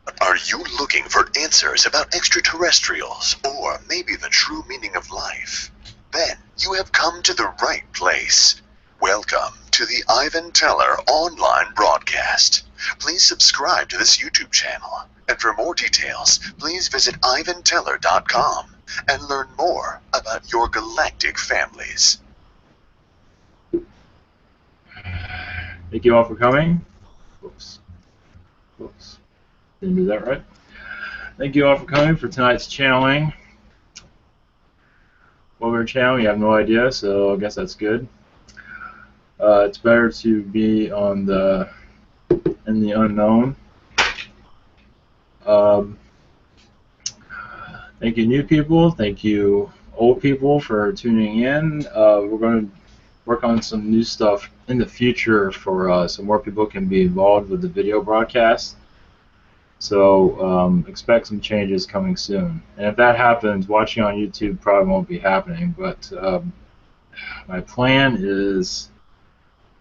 Are you looking for answers about extraterrestrials, or maybe the true meaning of life? Then you have come to the right place. Welcome to the Ivan Teller online broadcast. Please subscribe to this YouTube channel. And for more details, please visit ivanteller.com and learn more about your galactic families. Thank you all for coming. Whoops. Didn't do that right. Thank you all for coming for tonight's channeling. What we're channeling, we have no idea, so I guess that's good. It's better to be in the unknown. Thank you, new people. Thank you, old people, for tuning in. We're going to work on some new stuff in the future for so more people can be involved with the video broadcast. So expect some changes coming soon. And if that happens, watching on YouTube probably won't be happening. But my plan is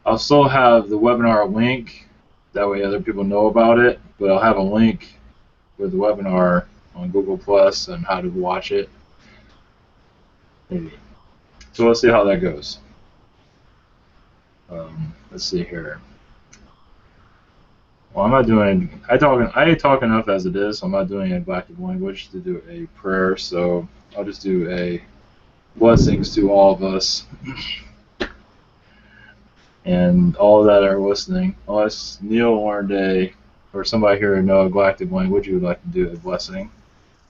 I'll still have the webinar link. That way other people know about it. But I'll have a link with the webinar on Google Plus and how to watch it. Maybe. So we'll see how that goes. Let's see here. Well, I'm not doing. I talk enough as it is, so I'm not doing a galactic language to do a prayer. So I'll just do a blessings to all of us and all that are listening. Unless Neil or or somebody here who know a galactic language, you would like to do a blessing.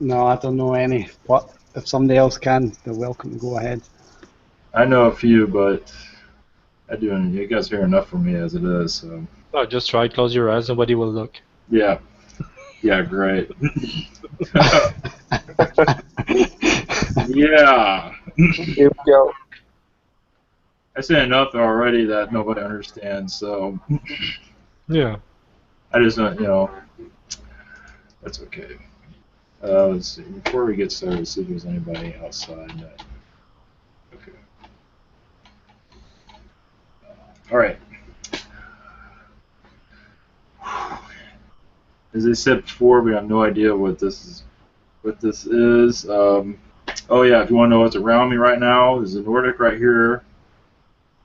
No, I don't know any. But if somebody else can, they're welcome to go ahead. I know a few, but you guys hear enough from me as it is. So. No, just try. Close your eyes. Nobody will look. Yeah. Yeah, great. Yeah. Here we go. I said enough already that nobody understands, so. Yeah. I just don't, that's okay. Let's see. Before we get started, see if there's anybody outside that. Okay. All right. As I said before, we have no idea what this is. Oh yeah, if you want to know what's around me right now, there's a Nordic right here.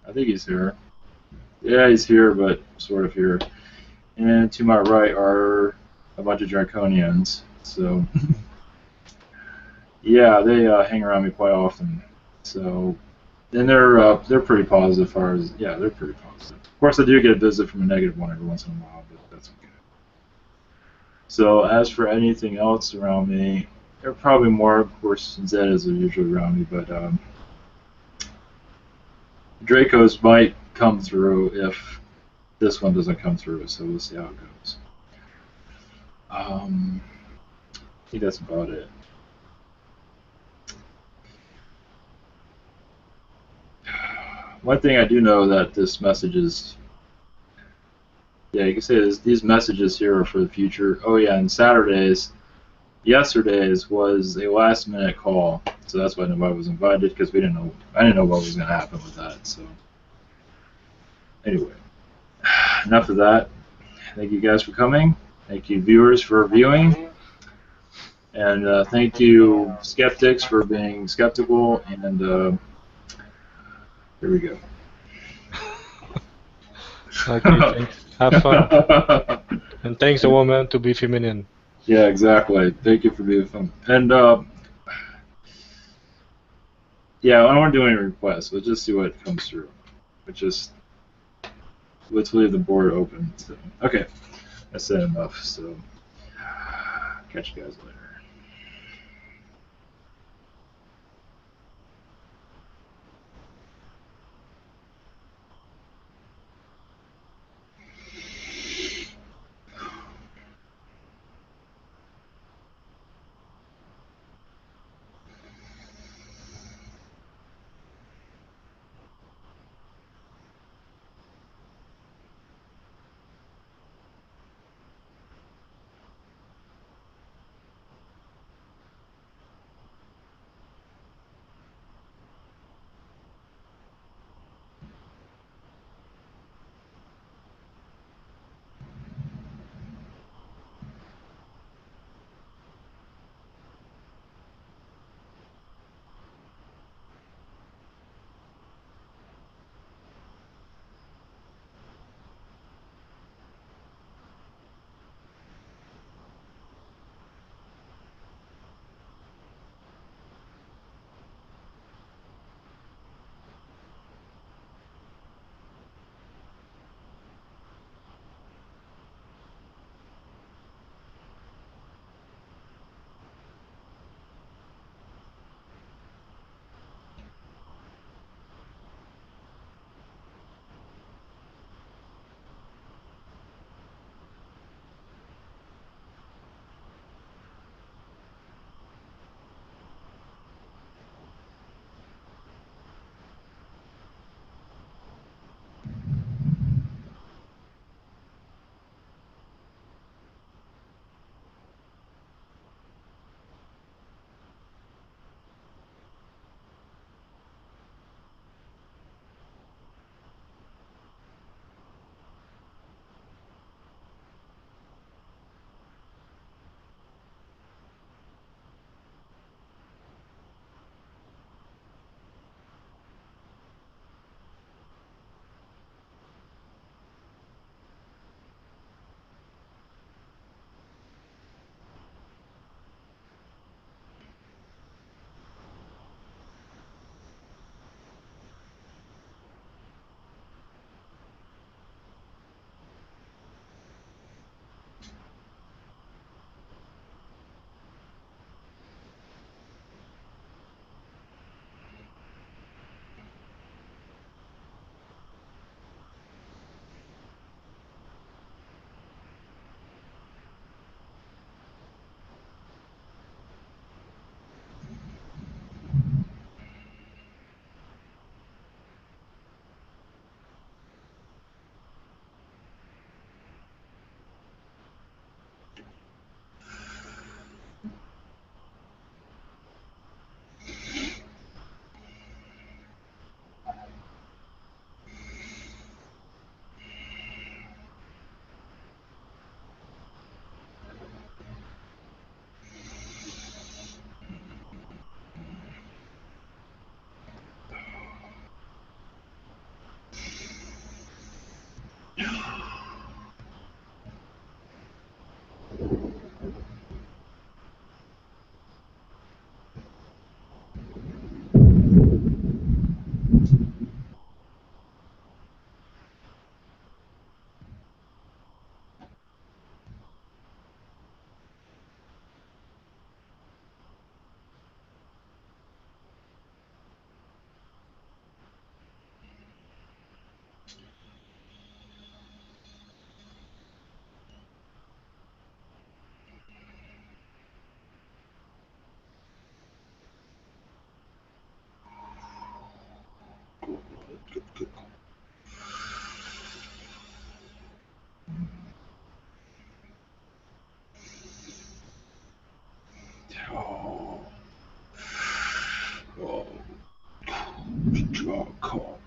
I think he's here. Yeah, he's here, but sort of here. And to my right are a bunch of Draconians. So yeah, they hang around me quite often. So, and they're pretty positive as far as they're pretty positive. Of course, I do get a visit from a negative one every once in a while, but that's okay. So as for anything else around me, there are probably more, of course, Zetas are usually around me, but Dracos might come through if this one doesn't come through, so we'll see how it goes. I think that's about it. One thing I do know that this message is, you can say these messages here are for the future. Oh yeah, and yesterday's was a last-minute call, so that's why nobody was invited, because I didn't know what was going to happen with that. So anyway, enough of that. Thank you guys for coming. Thank you viewers for viewing, and thank you skeptics for being skeptical. And here we go. Okay, thanks. Have fun. And thanks, a woman, to be feminine. Yeah, exactly. Thank you for being fun. And yeah, I don't want to do any requests. Let's just see what comes through. Let's leave the board open. So, okay, I said enough. So catch you guys later. good. Oh. Oh. Draco.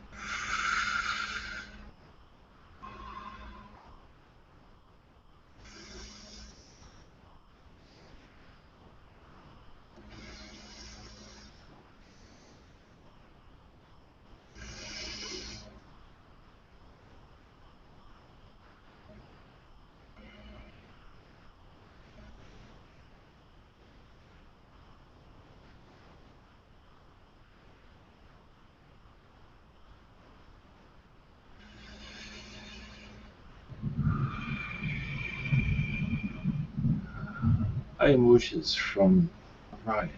I am wishes from Orion.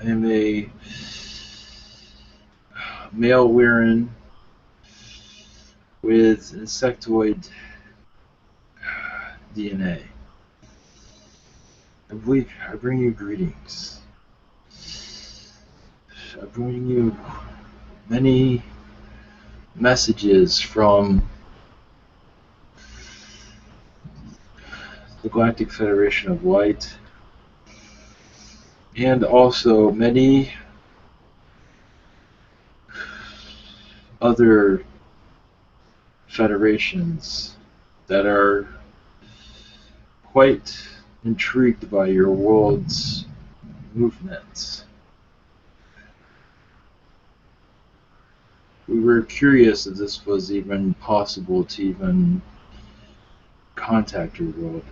I am a male Lyran with insectoid DNA. I bring you greetings. I bring you many messages from the Galactic Federation of Light, and also many other federations that are quite intrigued by your world's movements. We were curious if this was even possible to even contact your world.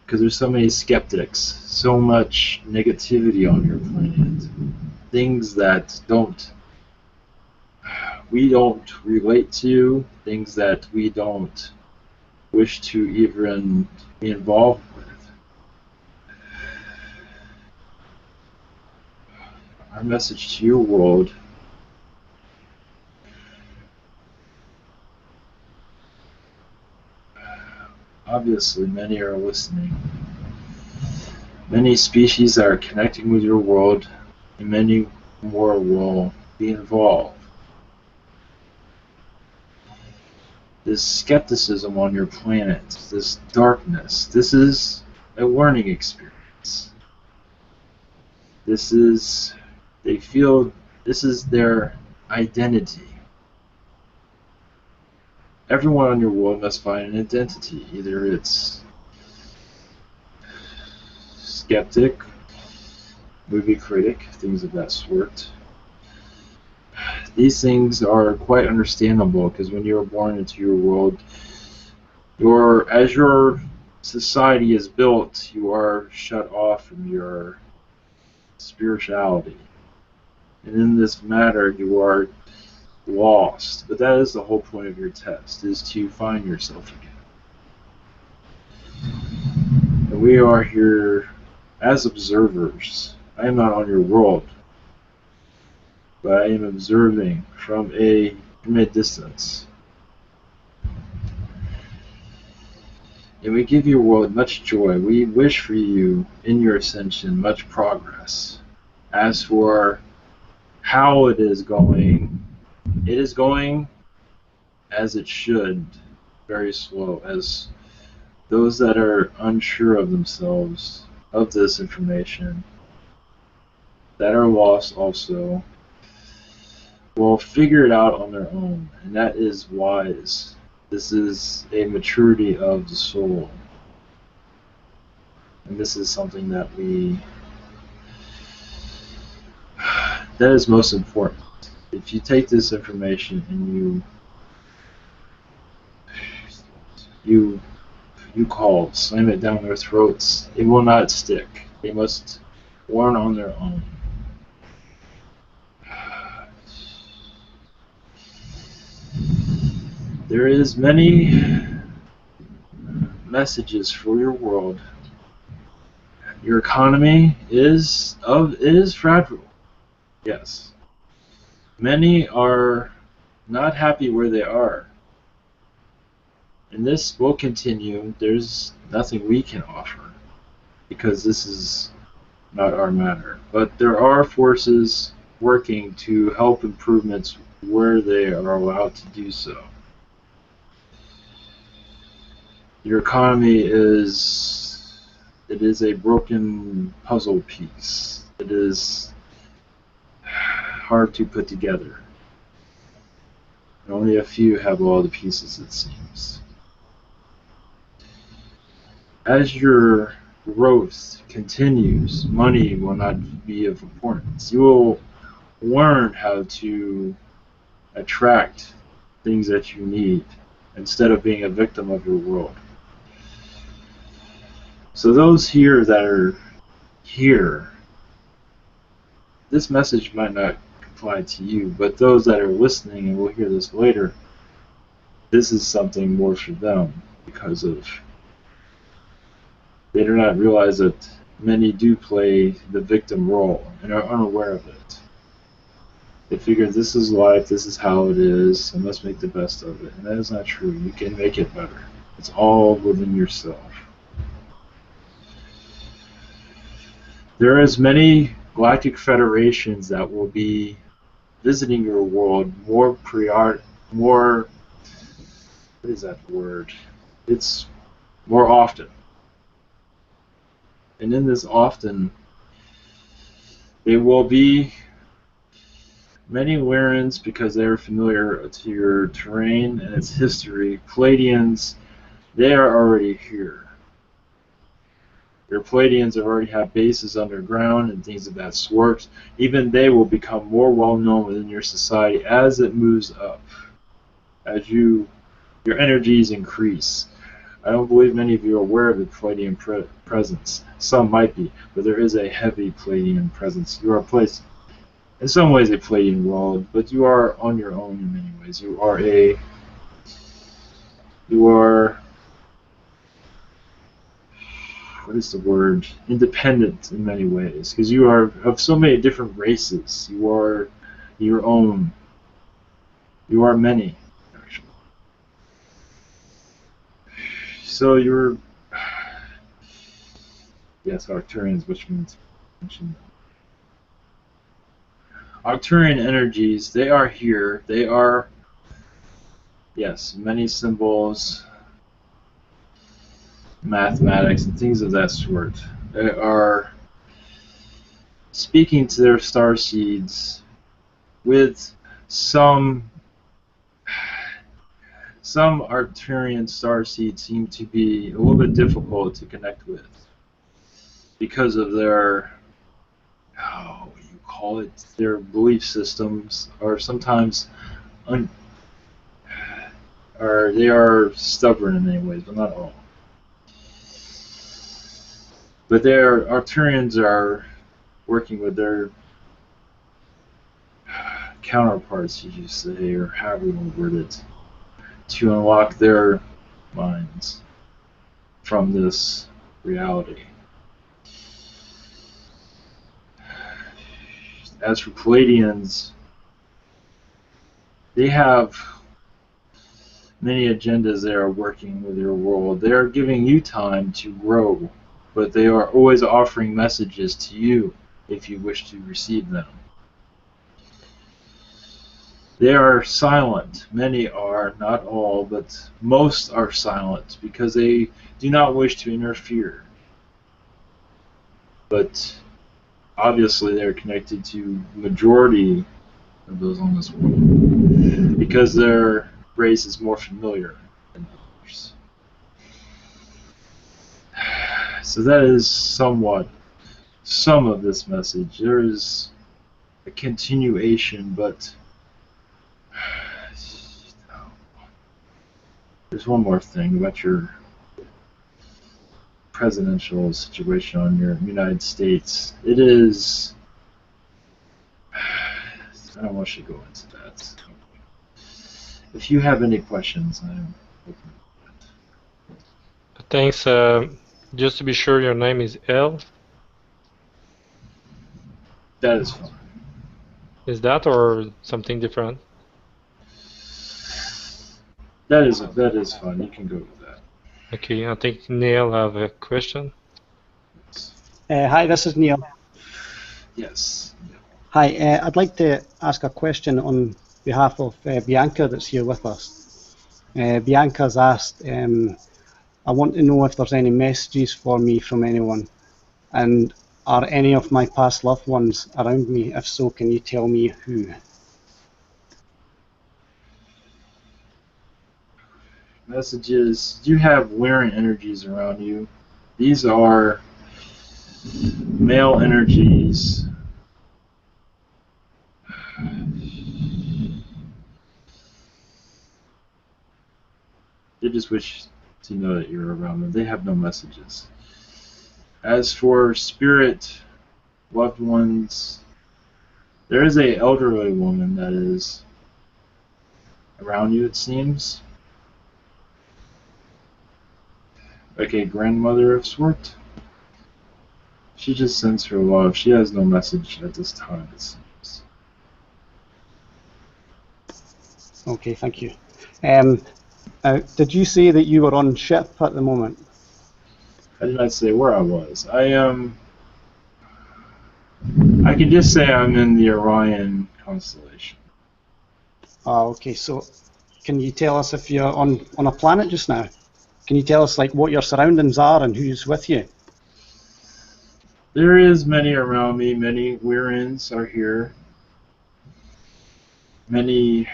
Because there's so many skeptics, so much negativity on your planet. Things that we don't relate to, things that we don't wish to even be involved with. Our message to your world obviously, many are listening. Many species are connecting with your world, and many more will be involved. This skepticism on your planet, this darkness, this is a learning experience. They feel this is their identity. Everyone on your world must find an identity. Either it's skeptic, movie critic, things of that sort. These things are quite understandable because when you are born into your world, as your society is built, you are shut off from your spirituality. And in this matter, you are lost. But that is the whole point of your test, is to find yourself again. And we are here as observers. I am not on your world, but I am observing from a distance. And we give your world much joy. We wish for you in your ascension much progress. As for how it is going as it should, very slow, as those that are unsure of themselves, of this information, that are lost also, will figure it out on their own, and that is wise. This is a maturity of the soul. And this is something that that is most important. If you take this information and you slam it down their throats, it will not stick. They must learn on their own. There is many messages for your world. Your economy is fragile. Yes. Many are not happy where they are. And this will continue. There's nothing we can offer because this is not our matter. But there are forces working to help improvements where they are allowed to do so. Your economy is a broken puzzle piece. It is hard to put together. And only a few have all the pieces, it seems. As your growth continues, money will not be of importance. You will learn how to attract things that you need instead of being a victim of your world. So those here that are here, this message might not apply to you, but those that are listening, and we'll hear this later, this is something more for them because of they do not realize that many do play the victim role and are unaware of it. They figure this is life, this is how it is, and let's make the best of it. And that is not true. You can make it better. It's all within yourself. There is many galactic federations that will be visiting your world more what is that word? It's more often. And in this often, there will be many Lyrans because they are familiar to your terrain and its history. Palladians, they are already here. Your Palladians already have bases underground and things of that sort. Even they will become more well known within your society as it moves up, as your energies increase. I don't believe many of you are aware of the Palladian presence. Some might be, but there is a heavy Palladian presence. You are placed, in some ways, a Palladian world, but you are on your own in many ways. You are what is the word? Independent in many ways, because you are of so many different races. You are your own. You are many, actually. So you're, yes, Arcturians, which means mention Arcturian energies. They are here. They are, yes, many symbols, mathematics, and things of that sort. They are speaking to their starseeds with some Arcturian starseeds seem to be a little bit difficult to connect with because of their, what do you call it, their belief systems are sometimes they are stubborn in many ways, but not all. But their Arcturians are working with their counterparts, as you say, or however you want to word it, to unlock their minds from this reality. As for Palladians, they have many agendas they are working with your world. They are giving you time to grow, but they are always offering messages to you if you wish to receive them. They are silent. Many are, not all, but most are silent because they do not wish to interfere. But obviously they are connected to the majority of those on this world because their race is more familiar than others. So that is somewhat some of this message. There is a continuation, but there's one more thing about your presidential situation on your United States. It is, I don't want you to go into that. If you have any questions, I'm open. Thanks. Just to be sure, your name is L. That is fine. Is that or something different? That is fine. You can go with that. Okay, I think Neil have a question. Hi, this is Neil. Yes. Hi, I'd like to ask a question on behalf of Bianca that's here with us. Bianca's asked, I want to know if there's any messages for me from anyone, and are any of my past loved ones around me? If so, can you tell me who? Messages. You have Lyran energies around you. These are male energies. They just wish to know that you're around them. They have no messages. As for spirit loved ones, there is a elderly woman that is around you, it seems. Like a grandmother of sort. She just sends her love. She has no message at this time, it seems. Okay, thank you. Did you say that you were on ship at the moment? I did not say where I was. I can just say I'm in the Orion constellation. Okay, so can you tell us if you're on a planet just now? Can you tell us like what your surroundings are and who's with you? There is many around me. Many Lyrans are here. Many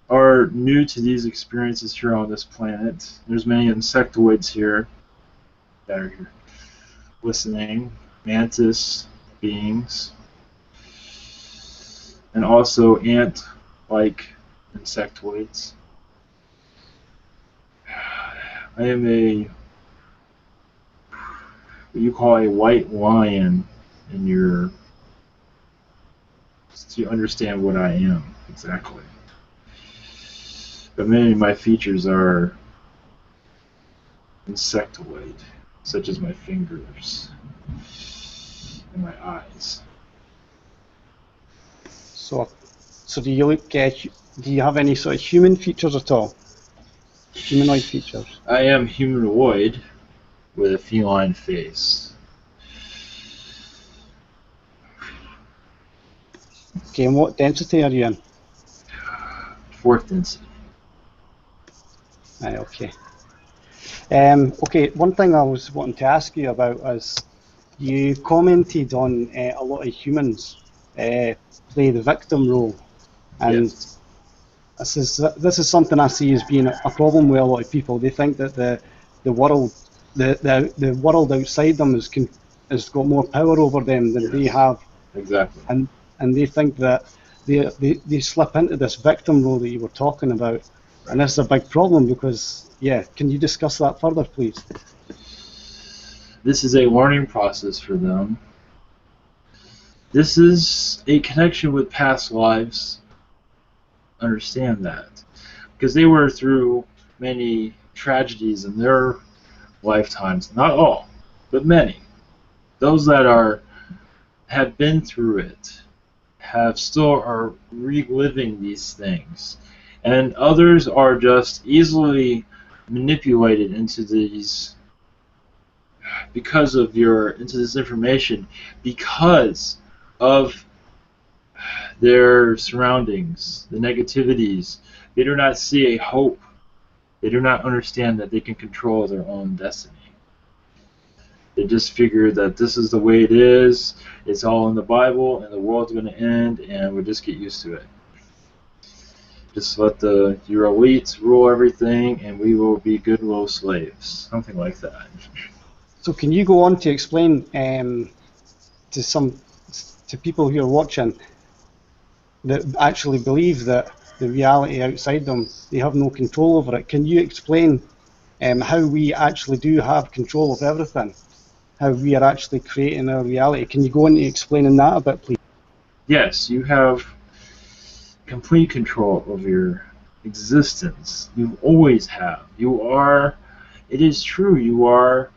are new to these experiences here on this planet. There's many insectoids here that are here listening. Mantis beings. And also ant-like insectoids. I am what you call a white lion in your, to understand what I am exactly. But many of my features are insectoid, such as my fingers and my eyes. So do you look? Do you have any sort of human features at all? Humanoid features? I am humanoid with a feline face. Okay, and what density are you in? 4th density. Right, okay. Okay, one thing I was wanting to ask you about is you commented on a lot of humans play the victim role, and Yes. this is something I see as being a problem with a lot of people. They think that the world the world outside them has got more power over them than they have, Exactly. and they think that they slip into this victim role that you were talking about, and this is a big problem because, yeah, can you discuss that further, please? This is a learning process for them. This is a connection with past lives. Understand that. Because they were through many tragedies in their lifetimes. Not all, but many. Those that have been through it still are reliving these things. And others are just easily manipulated into these into this information because of their surroundings, the negativities. They do not see a hope. They do not understand that they can control their own destiny. They just figure that this is the way it is, it's all in the Bible, and the world's going to end, and we'll just get used to it. Just let your elites rule everything, and we will be good little slaves. Something like that. So can you go on to explain to people who are watching that actually believe that the reality outside them, they have no control over it? Can you explain how we actually do have control of everything? How we are actually creating our reality? Can you go into explaining that a bit, please? Yes, you have complete control of your existence. You always have. It is true, you are.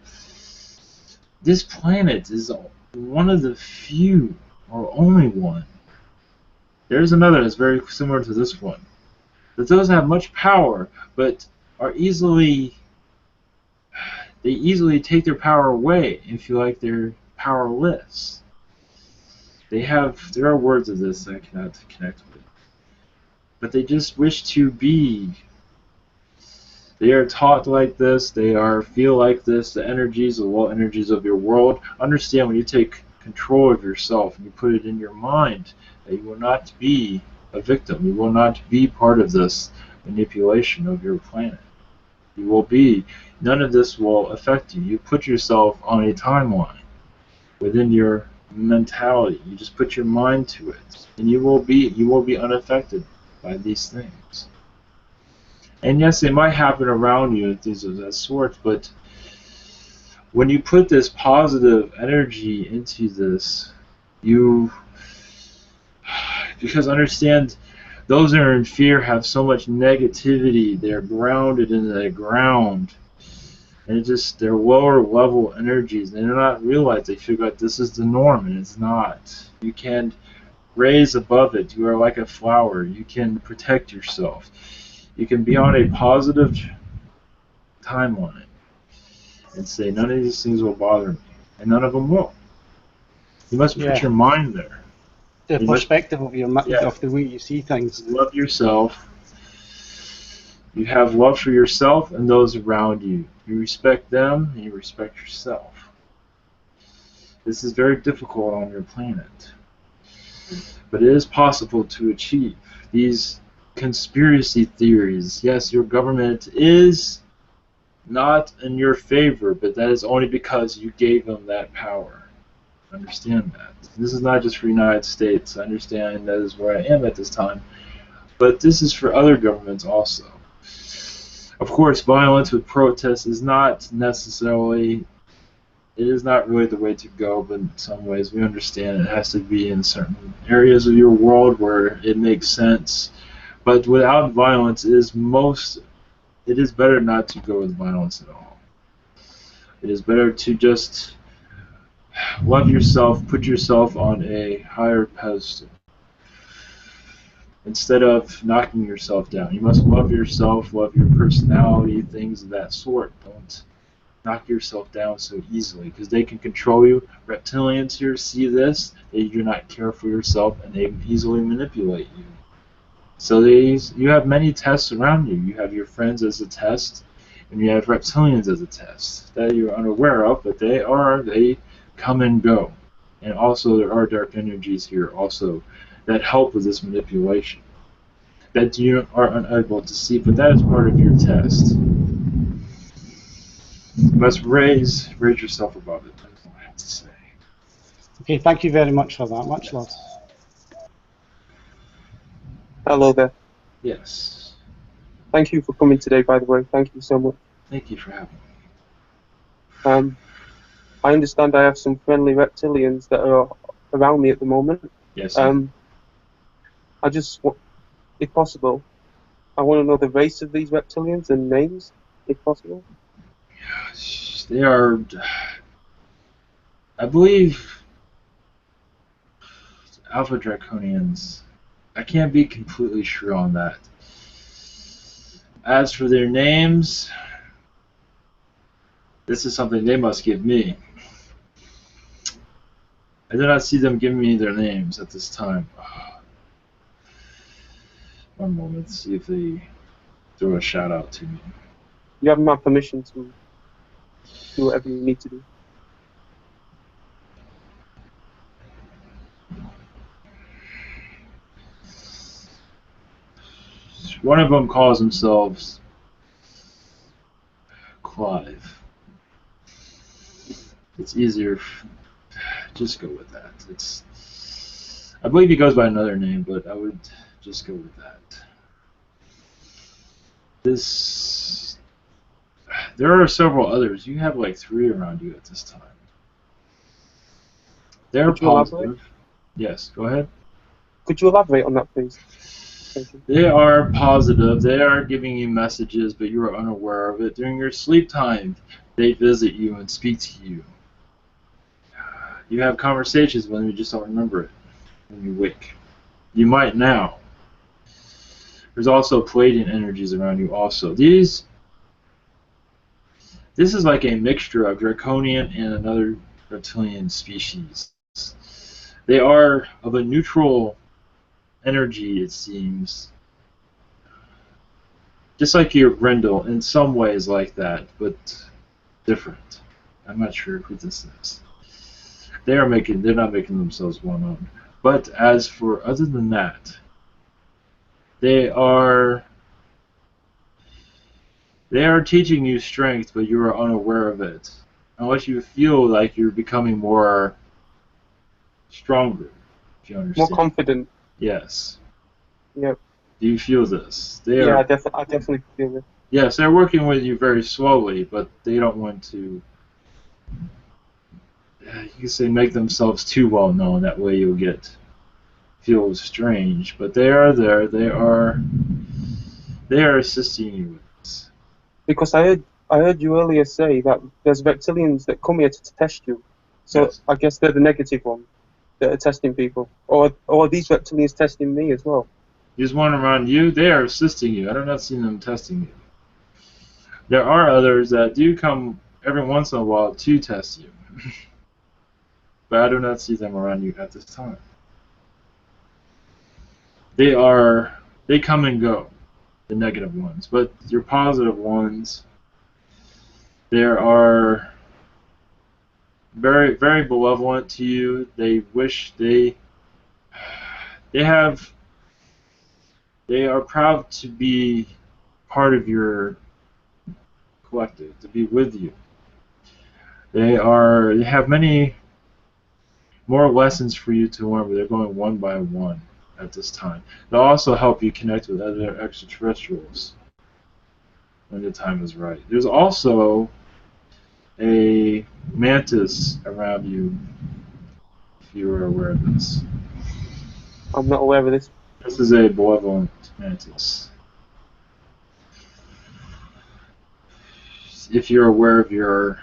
This planet is one of the few, or only one. There's another that's very similar to this one. That doesn't have much power, but they easily take their power away and feel like they're powerless. There are words of this I cannot connect with. But they just wish to be. They are taught like this, feel like this, the low energies of your world. Understand when you take control of yourself and you put it in your mind that you will not be a victim. You will not be part of this manipulation of your planet. You will be, none of this will affect you. You put yourself on a timeline within your mentality. You just put your mind to it, and you will be unaffected by these things. And yes, they might happen around you and things of that sort, but when you put this positive energy into this, because understand, those that are in fear have so much negativity. They're grounded in the ground, and they're lower level energies. They do not realize, they figure out this is the norm, and it's not. You can raise above it. You are like a flower. You can protect yourself. You can be on a positive timeline and say, none of these things will bother me, and none of them will. You must put your mind there. The perspective of of the way you see things. Love yourself. You have love for yourself and those around you. You respect them and you respect yourself. This is very difficult on your planet, but it is possible to achieve. These conspiracy theories, yes, your government is not in your favor, but that is only because you gave them that power. Understand that. This is not just for the United States. I understand that is where I am at this time, but this is for other governments also. Of course, violence with protests is not necessarily, it is not really the way to go, but in some ways we understand it has to be in certain areas of your world where it makes sense. But without violence, it is better not to go with violence at all. It is better to just love yourself, put yourself on a higher pedestal, instead of knocking yourself down. You must love yourself, love your personality, things of that sort. Don't knock yourself down so easily, because they can control you. Reptilians here see this, they do not care for yourself, and they easily manipulate you. So you have many tests around you. You have your friends as a test, and you have reptilians as a test that you're unaware of, but they come and go. And also there are dark energies here also that help with this manipulation that you are unable to see, but that is part of your test. You must raise yourself above it. That's all I have to say. Okay, thank you very much for that. Much love. Hello there. Yes. Thank you for coming today, by the way. Thank you so much. Thank you for having me. I understand I have some friendly reptilians that are around me at the moment. Yes. I just, if possible, I want to know the race of these reptilians and names, if possible. They are, I believe, Alpha Draconians. I can't be completely sure on that. As for their names, this is something they must give me. I do not see them giving me their names at this time. One moment, see if they throw a shout out to me. You have my permission to do whatever you need to do. One of them calls themselves Clive. It's easier. Just go with that. I believe he goes by another name, but I would just go with that. There are several others. You have like 3 around you at this time. They're positive. Yes, go ahead. Could you elaborate on that, please? Thank you. They are positive. They are giving you messages, but you are unaware of it. During your sleep time, they visit you and speak to you. You have conversations with them, you just don't remember it when you wake. You might now. There's also Palladian energies around you also. This is like a mixture of Draconian and another reptilian species. They are of a neutral energy, it seems. Just like your Grendel, in some ways like that, but different. I'm not sure who this is. They're not making themselves well known. But as for other than that, they are teaching you strength, but you are unaware of it. Unless you feel like you're becoming more stronger, if you understand. More confident. Yes. Yep. Do you feel this? I definitely feel it. Yes, they're working with you very slowly, but they don't want to, you can say, make themselves too well known. That way you'll feel strange. But they are there. They are assisting you with this. Because I heard you earlier say that there's reptilians that come here to test you. So Yes. I guess they're the negative ones that are testing people. Or are these reptilians testing me as well? There's one around you. They are assisting you. I do not see them testing you. There are others that do come every once in a while to test you. But I do not see them around you at this time. They come and go, the negative ones. But your positive ones, they are very, very benevolent to you. They wish they are proud to be part of your collective, to be with you. They have many more lessons for you to learn, but they're going one by one at this time. They'll also help you connect with other extraterrestrials when the time is right. There's also a mantis around you, if you are aware of this. I'm not aware of this. This is a benevolent mantis. If you're aware of your...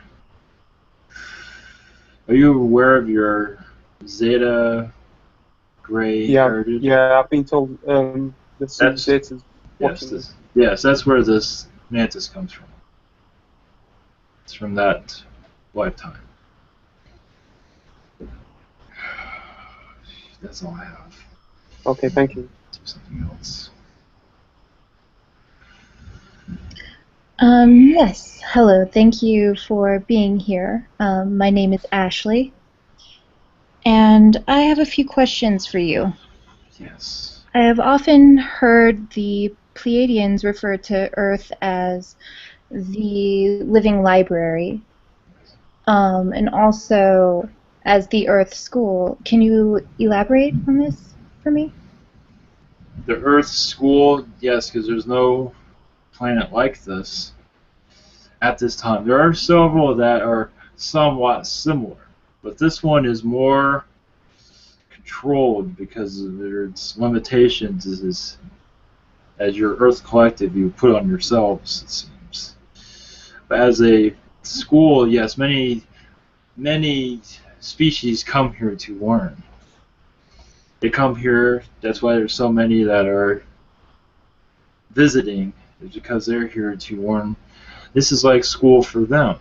Are you aware of your Zeta Gray heritage? Yeah, I've been told the Zeta's watching. Yes, that's where this mantis comes from. It's from that lifetime. That's all I have. Okay, thank you. Do something else. Yes, hello, thank you for being here. My name is Ashley, and I have a few questions for you. Yes. I have often heard the Pleiadians refer to Earth as the living library, and also as the Earth School. Can you elaborate on this for me? The Earth School, yes, because there's no planet like this at this time. There are several that are somewhat similar, but this one is more controlled because of its limitations as your Earth Collective you put on yourselves, it seems. But as a school, yes, many species come here to learn. They come here, that's why there's so many that are visiting, is because they're here to learn. This is like school for them.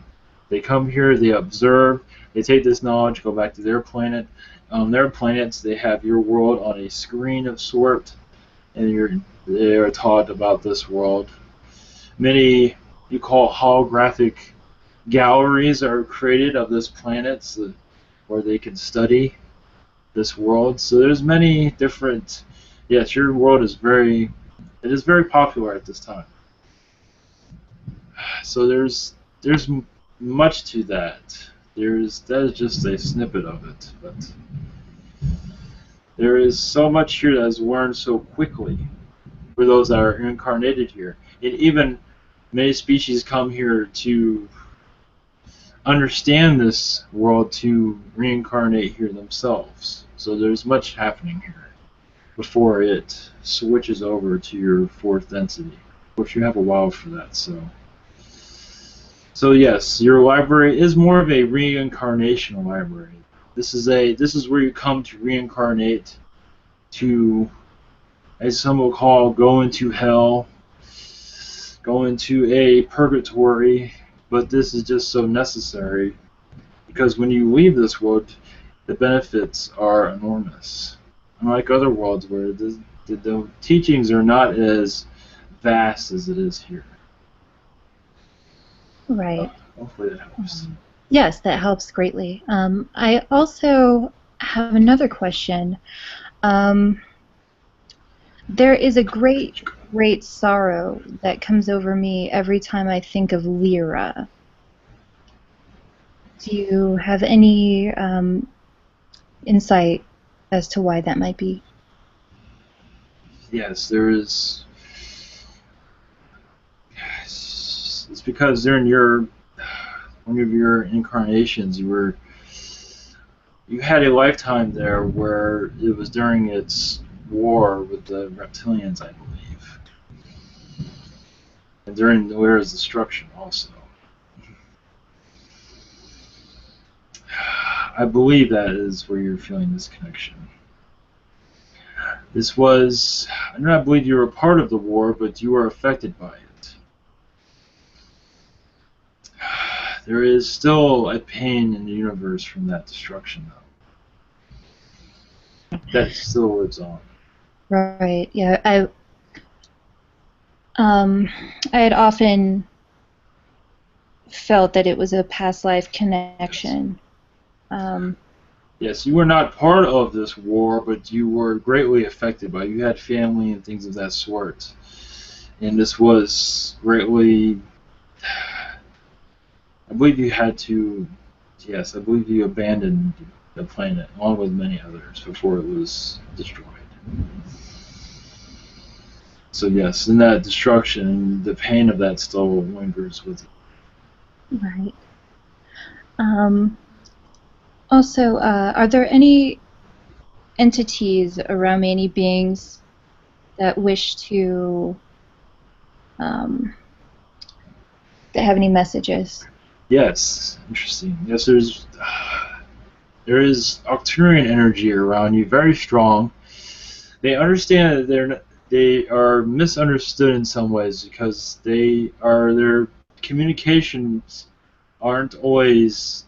They come here, they observe, they take this knowledge, go back to their planet. On their planets, they have your world on a screen of sort, and they are taught about this world. Many, you call holographic galleries, are created of this planet where they can study this world. So there's many different. Yes, your world is very popular at this time. So there's much to that. That is just a snippet of it, but there is so much here that is learned so quickly for those that are incarnated here. And even many species come here to understand this world, to reincarnate here themselves. So there's much happening here before it switches over to your fourth density. Of course, you have a while for that, So yes, your library is more of a reincarnation library. This is where you come to reincarnate, to, as some will call, go into hell, go into a purgatory, but this is just so necessary because when you leave this world, the benefits are enormous. Unlike other worlds where the teachings are not as vast as it is here. Right. Hopefully that helps. Yes, that helps greatly. I also have another question. There is a great, great sorrow that comes over me every time I think of Lyra. Do you have any insight as to why that might be? Yes, there is. It's because during one of your incarnations, you had a lifetime there where it was during its war with the reptilians, I believe, and during Lyra's destruction also. I believe that is where you're feeling this connection. I do not believe you were a part of the war, but you were affected by it. There is still a pain in the universe from that destruction, though. That still lives on. Right. Yeah. I had often felt that it was a past life connection. Yes, you were not part of this war, but you were greatly affected by it. You had family and things of that sort. And this was greatly... I believe you had to... Yes, I believe you abandoned the planet, along with many others, before it was destroyed. So yes, in that destruction, the pain of that still lingers with you. Right. Also, are there any entities around me, any beings that wish to that have any messages? Yes, interesting. Yes, there is Octurian energy around you, very strong. They understand that they are misunderstood in some ways because their communications aren't always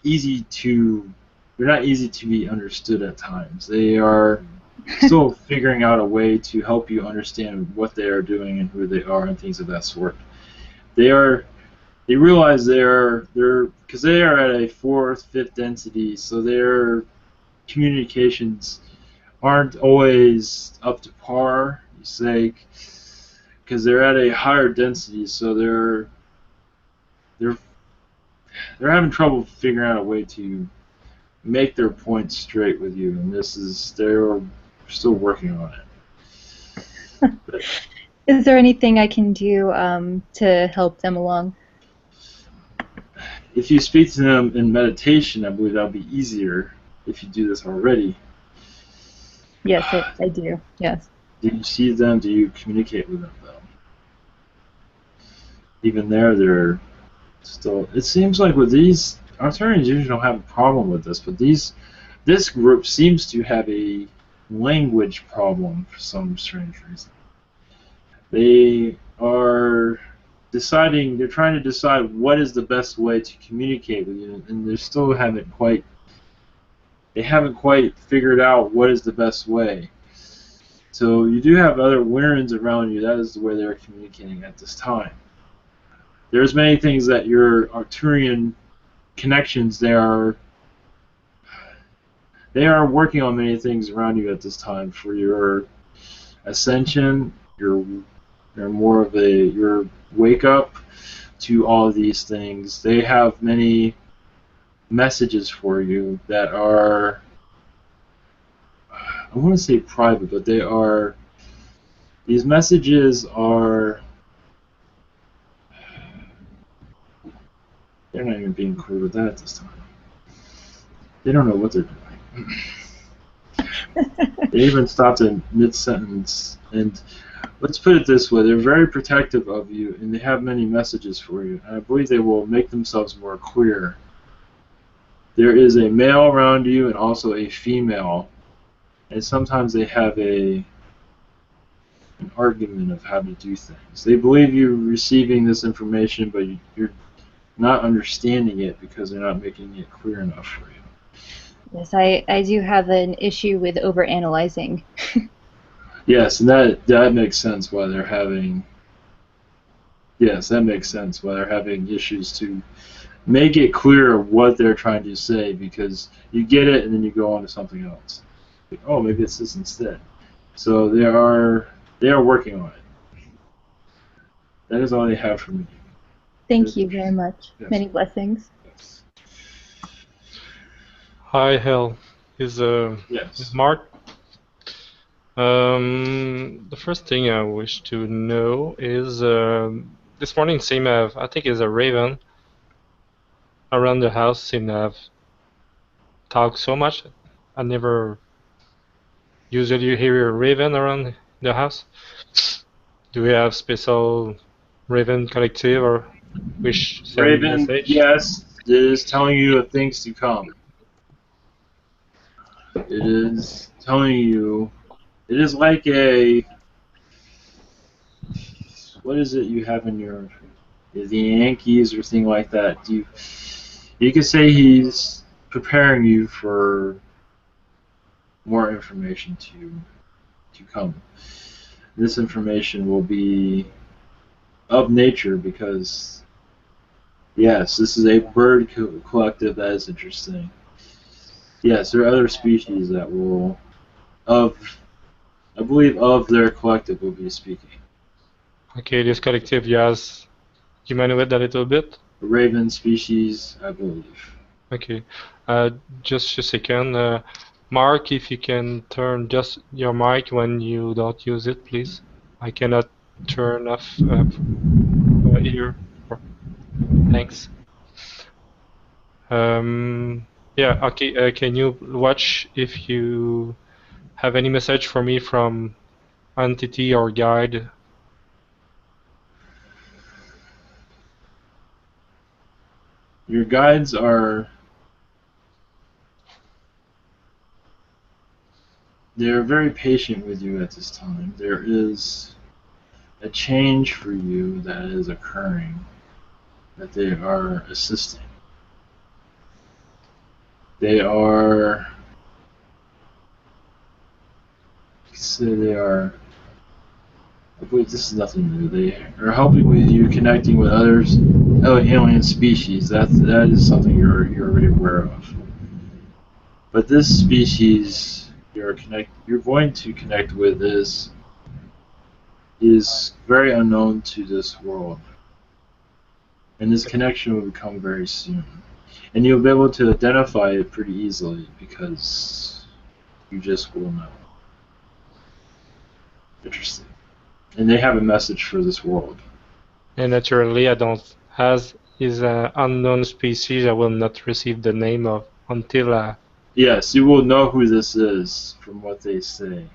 they're not easy to be understood at times. They are still figuring out a way to help you understand what they are doing and who they are and things of that sort. They realize they're because they are at a 4th, 5th density, so their communications aren't always up to par, you say, because they're at a higher density, so they're having trouble figuring out a way to make their points straight with you, and they're still working on it. But, is there anything I can do to help them along? if you speak to them in meditation, I believe that'll be easier if you do this already. Yes, I do. Yes. Do you see them? Do you communicate with them, though? Even there, they're still... It seems like with these... Arcturians usually don't have a problem with this, but this group seems to have a language problem for some strange reason. They are they're trying to decide what is the best way to communicate with you, and they haven't quite figured out what is the best way. So you do have other Lyrans around you. That is the way they're communicating at this time. There's many things that your Arcturian connections, they are working on many things around you at this time for your ascension, your wake up to all of these things. They have many messages for you that are, I want to say private, but these messages are, they're not even being clear with that at this time. They don't know what they're doing. They even stopped in mid-sentence. And let's put it this way, they're very protective of you, and they have many messages for you. And I believe they will make themselves more clear. There is a male around you and also a female. And sometimes they have an argument of how to do things. They believe you're receiving this information, but not understanding it because they're not making it clear enough for you. Yes, I do have an issue with overanalyzing. Yes, and that makes sense why they're having. Yes, that makes sense why they're having issues to make it clear what they're trying to say, because you get it and then you go on to something else. Like, oh, maybe it's this instead. So they are working on it. That is all they have for me. Thank you very much. Yes. Many blessings. Yes. Hi, Hel. Is Yes. Mark? The first thing I wish to know is this morning seemed to have, I think it's a raven around the house seemed to have talked so much. I never usually hear a raven around the house. Do we have special raven collective or wish send Raven, message? yes, it is telling you of things to come. It is telling you. It is like a. What is it you have in your? The Yankees or thing like that. You could say he's preparing you for more information to come. This information will be of nature because, yes, this is a bird collective that is interesting. Yes, there are other species that will, I believe, of their collective will be speaking. Okay, this collective, yes. Humanoid a little bit? The raven species, I believe. Okay, just a second. Mark, if you can turn just your mic when you don't use it, please. I cannot turn off here. Thanks. Yeah, okay, can you watch if you have any message for me from entity or guide? Your guides are. They're very patient with you at this time. There is a change for you that is occurring, that they are assisting. They are. Say they are. I believe this is nothing new. They are helping with you connecting with others, alien species. That is something you're already aware of. But this species you're going to connect with is very unknown to this world, and this connection will become very soon, and you'll be able to identify it pretty easily because you just will know. Interesting. And they have a message for this world. And naturally, I don't, as is an unknown species, I will not receive the name of until Yes, you will know who this is from what they say.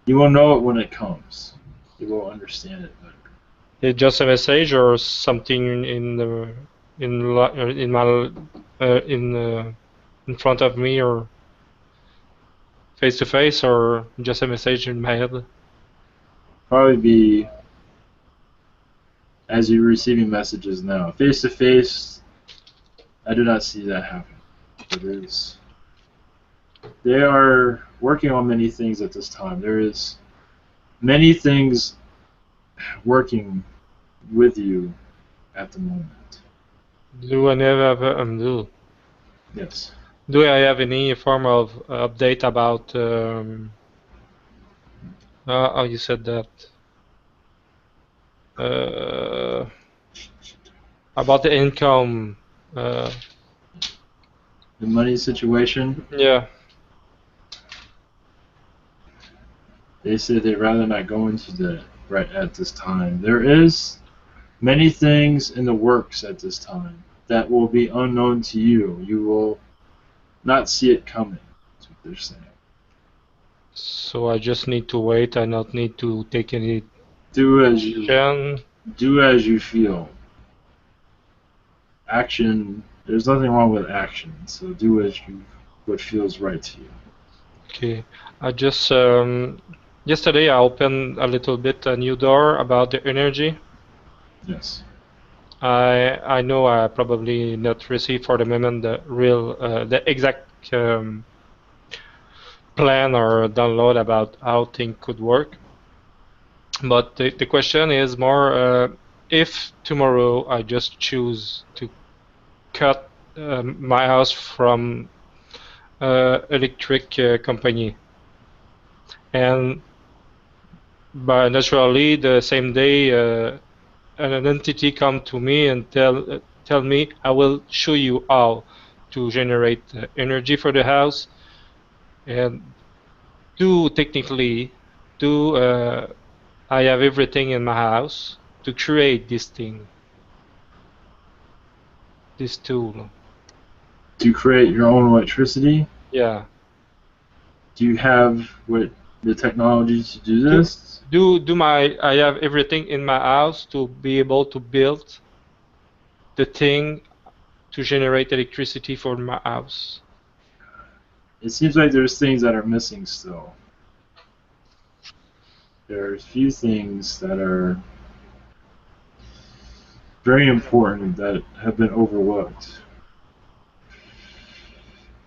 You will know it when it comes. You will understand it better. it's just a message or something in front of me or face to face or just a message in my head. Probably be as you're receiving messages now. Face to face, I do not see that happen. They are working on many things at this time. There is many things working with you at the moment. Do I never Yes. do I have any form of update about how you said that about the income? The money situation, Yeah. they say they'd rather not go into that right at this time. There is many things in the works at this time that will be unknown to you. You will not see it coming. That's what they're saying. So I just need to wait. I not need to take any Do as you feel. Action. There's nothing wrong with action. So do what feels right to you. Okay. I just yesterday I opened a little bit a new door about the energy. Yes. I know I probably not receive for the moment the exact plan or download about how things could work. But the question is more if tomorrow I just choose to cut my house from electric company, and but naturally the same day an entity come to me and tell me I will show you how to generate energy for the house, and technically do I have everything in my house to create this thing, this tool. To create your own electricity? Yeah. Do you have the technology to do this? I have everything in my house to be able to build the thing to generate electricity for my house. It seems like there's things that are missing still. There's a few things that are very important that have been overlooked.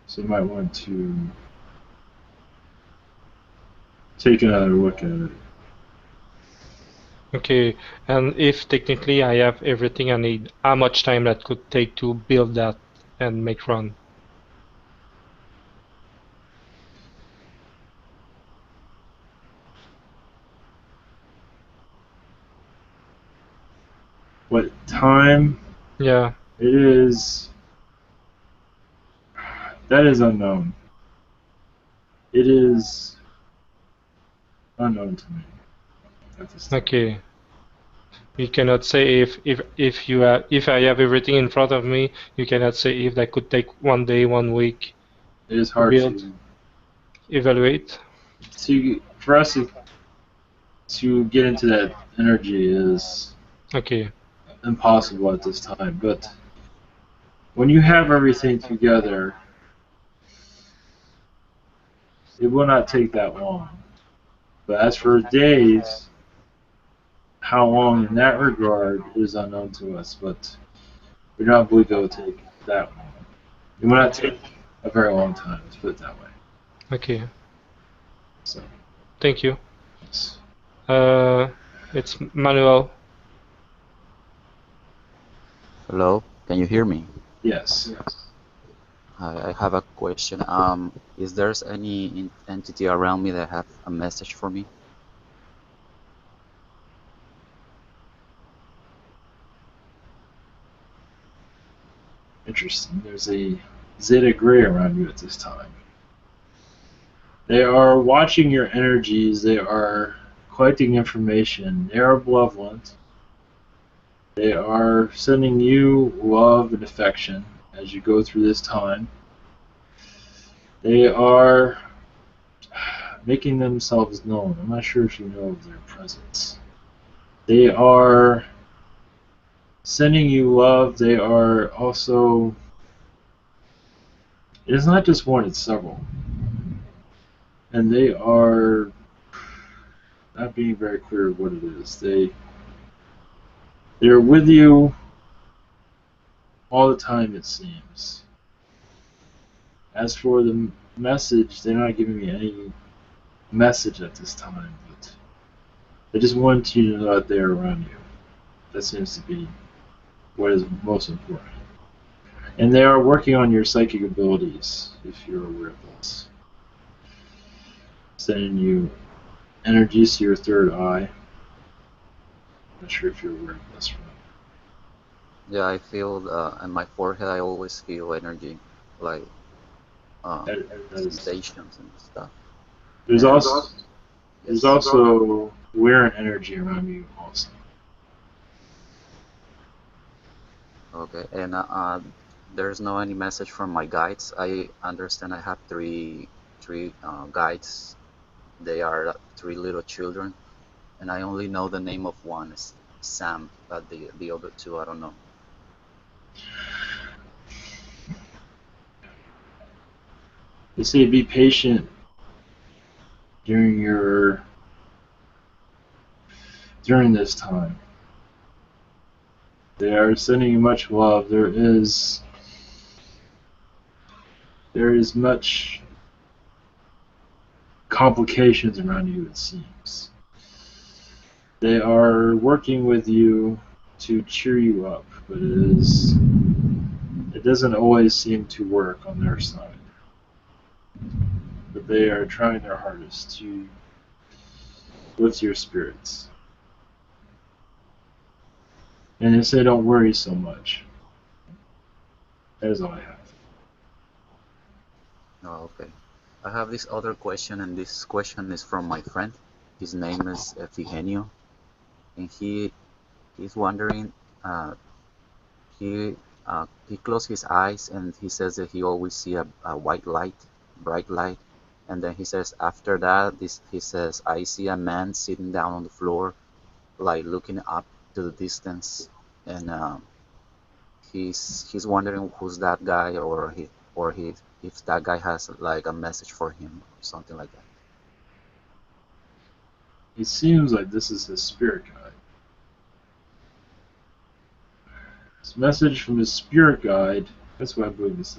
So you might want to take another look at it. Okay, and if technically I have everything I need, how much time that could take to build that and make run? What time? Yeah. It is. That is unknown. It is unknown to me at this time. Okay. You cannot say if I have everything in front of me, you cannot say if that could take 1 day, 1 week. It is hard build, to evaluate. For us to get into that energy is Okay. impossible at this time. But when you have everything together, it will not take that long. But as for days, how long in that regard is unknown to us. But we do not believe it will take that long. It will not take a very long time, let's put it that way. Okay. So. Thank you. Yes. It's Manuel. Hello, can you hear me? Yes. I have a question. Is there any entity around me that have a message for me? Interesting. There's a Zeta Gray around you at this time. They are watching your energies. They are collecting information. They are malevolent. They are sending you love and affection as you go through this time. They are making themselves known. I'm not sure if you know of their presence. They are sending you love. They are also... It's not just one, it's several. And they are not being very clear what it is. They're with you all the time, it seems. As for the message, they're not giving me any message at this time, but they just want you to know that they're around you. That seems to be what is most important. And they are working on your psychic abilities, if you're aware of this. Sending you energies to your third eye. I'm not sure if you're aware of this or not. Yeah, I feel on my forehead. I always feel energy, like sensations and stuff. There's also Lyran energy around you also. Okay, and there's no any message from my guides. I understand I have three guides. They are 3 little children, and I only know the name of one is Sam, but the other 2 I don't know. They say be patient during this time. They are sending you much love. There is much complications around you, it seems. They are working with you to cheer you up, but it doesn't always seem to work on their side. But they are trying their hardest to lift your spirits. And they say don't worry so much. That is all I have. Oh, okay. I have this other question, and this question is from my friend. His name is Eugenio, and he's wondering. He closed his eyes, and he says that he always see a white light, bright light, and then he says after that, he says I see a man sitting down on the floor, like looking up to the distance, and he's wondering who's that guy, or he if that guy has like a message for him or something like that. It seems like this is his spirit guide. This message from his spirit guide, that's what I believe this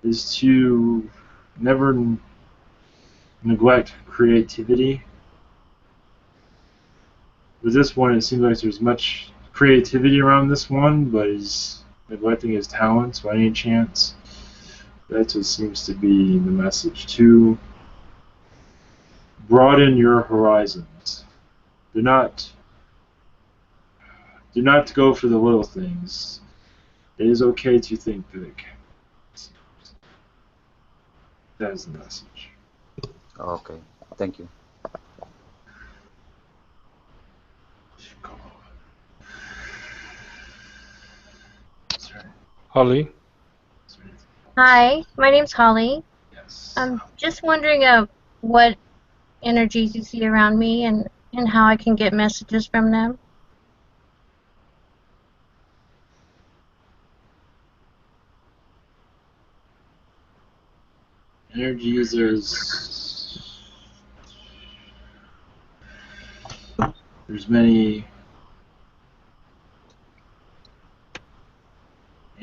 is to never neglect creativity. With this one, it seems like there's much creativity around this one, but he's neglecting his talents by any chance. That's what seems to be the message. To broaden your horizons. Do not go for the little things. It is okay to think big. That is the message. Okay, thank you. Holly? Hi, my name's Holly. Yes. I'm just wondering what energies you see around me and how I can get messages from them. Energies, there's many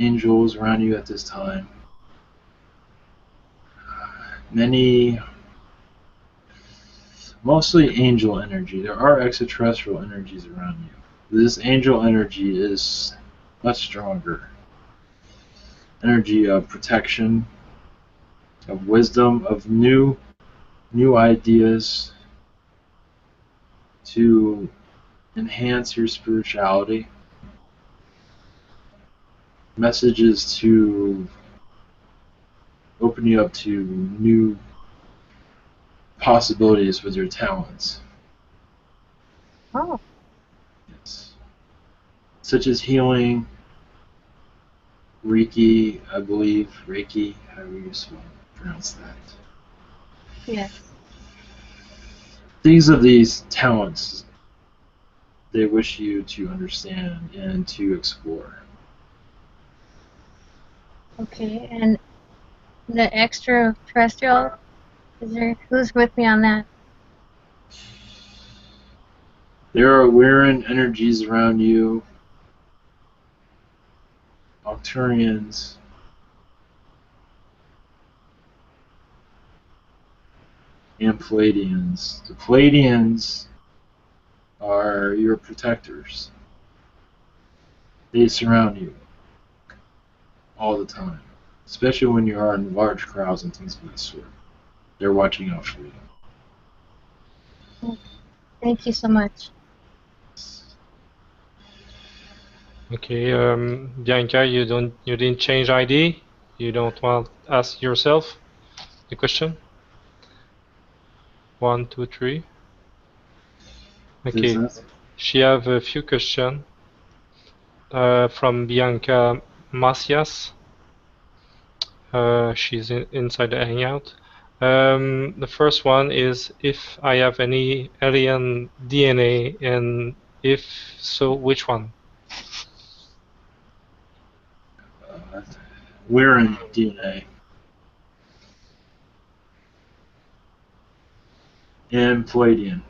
angels around you at this time. Mostly angel energy. There are extraterrestrial energies around you. This angel energy is much stronger. Energy of protection, of wisdom, of new ideas to enhance your spirituality. Messages to open you up to new possibilities with your talents. Oh. Yes. Such as healing, Reiki, I believe, Reiki, however you pronounce that. Yes. Things of these talents they wish you to understand and to explore. Okay, and the extraterrestrial, who's with me on that? There are Lyran energies around you, Octurians, and Palladians. The Palladians are your protectors. They surround you all the time, especially when you are in large crowds and things of that sort. They're watching out for you. Thank you so much. Okay, Bianca, you didn't change ID? You don't want to ask yourself the question? 1, 2, 3. Okay, she have a few questions from Bianca Macias. She's inside the hangout. The first one is if I have any alien DNA, and if so, which one? Lyran DNA. And Palladian.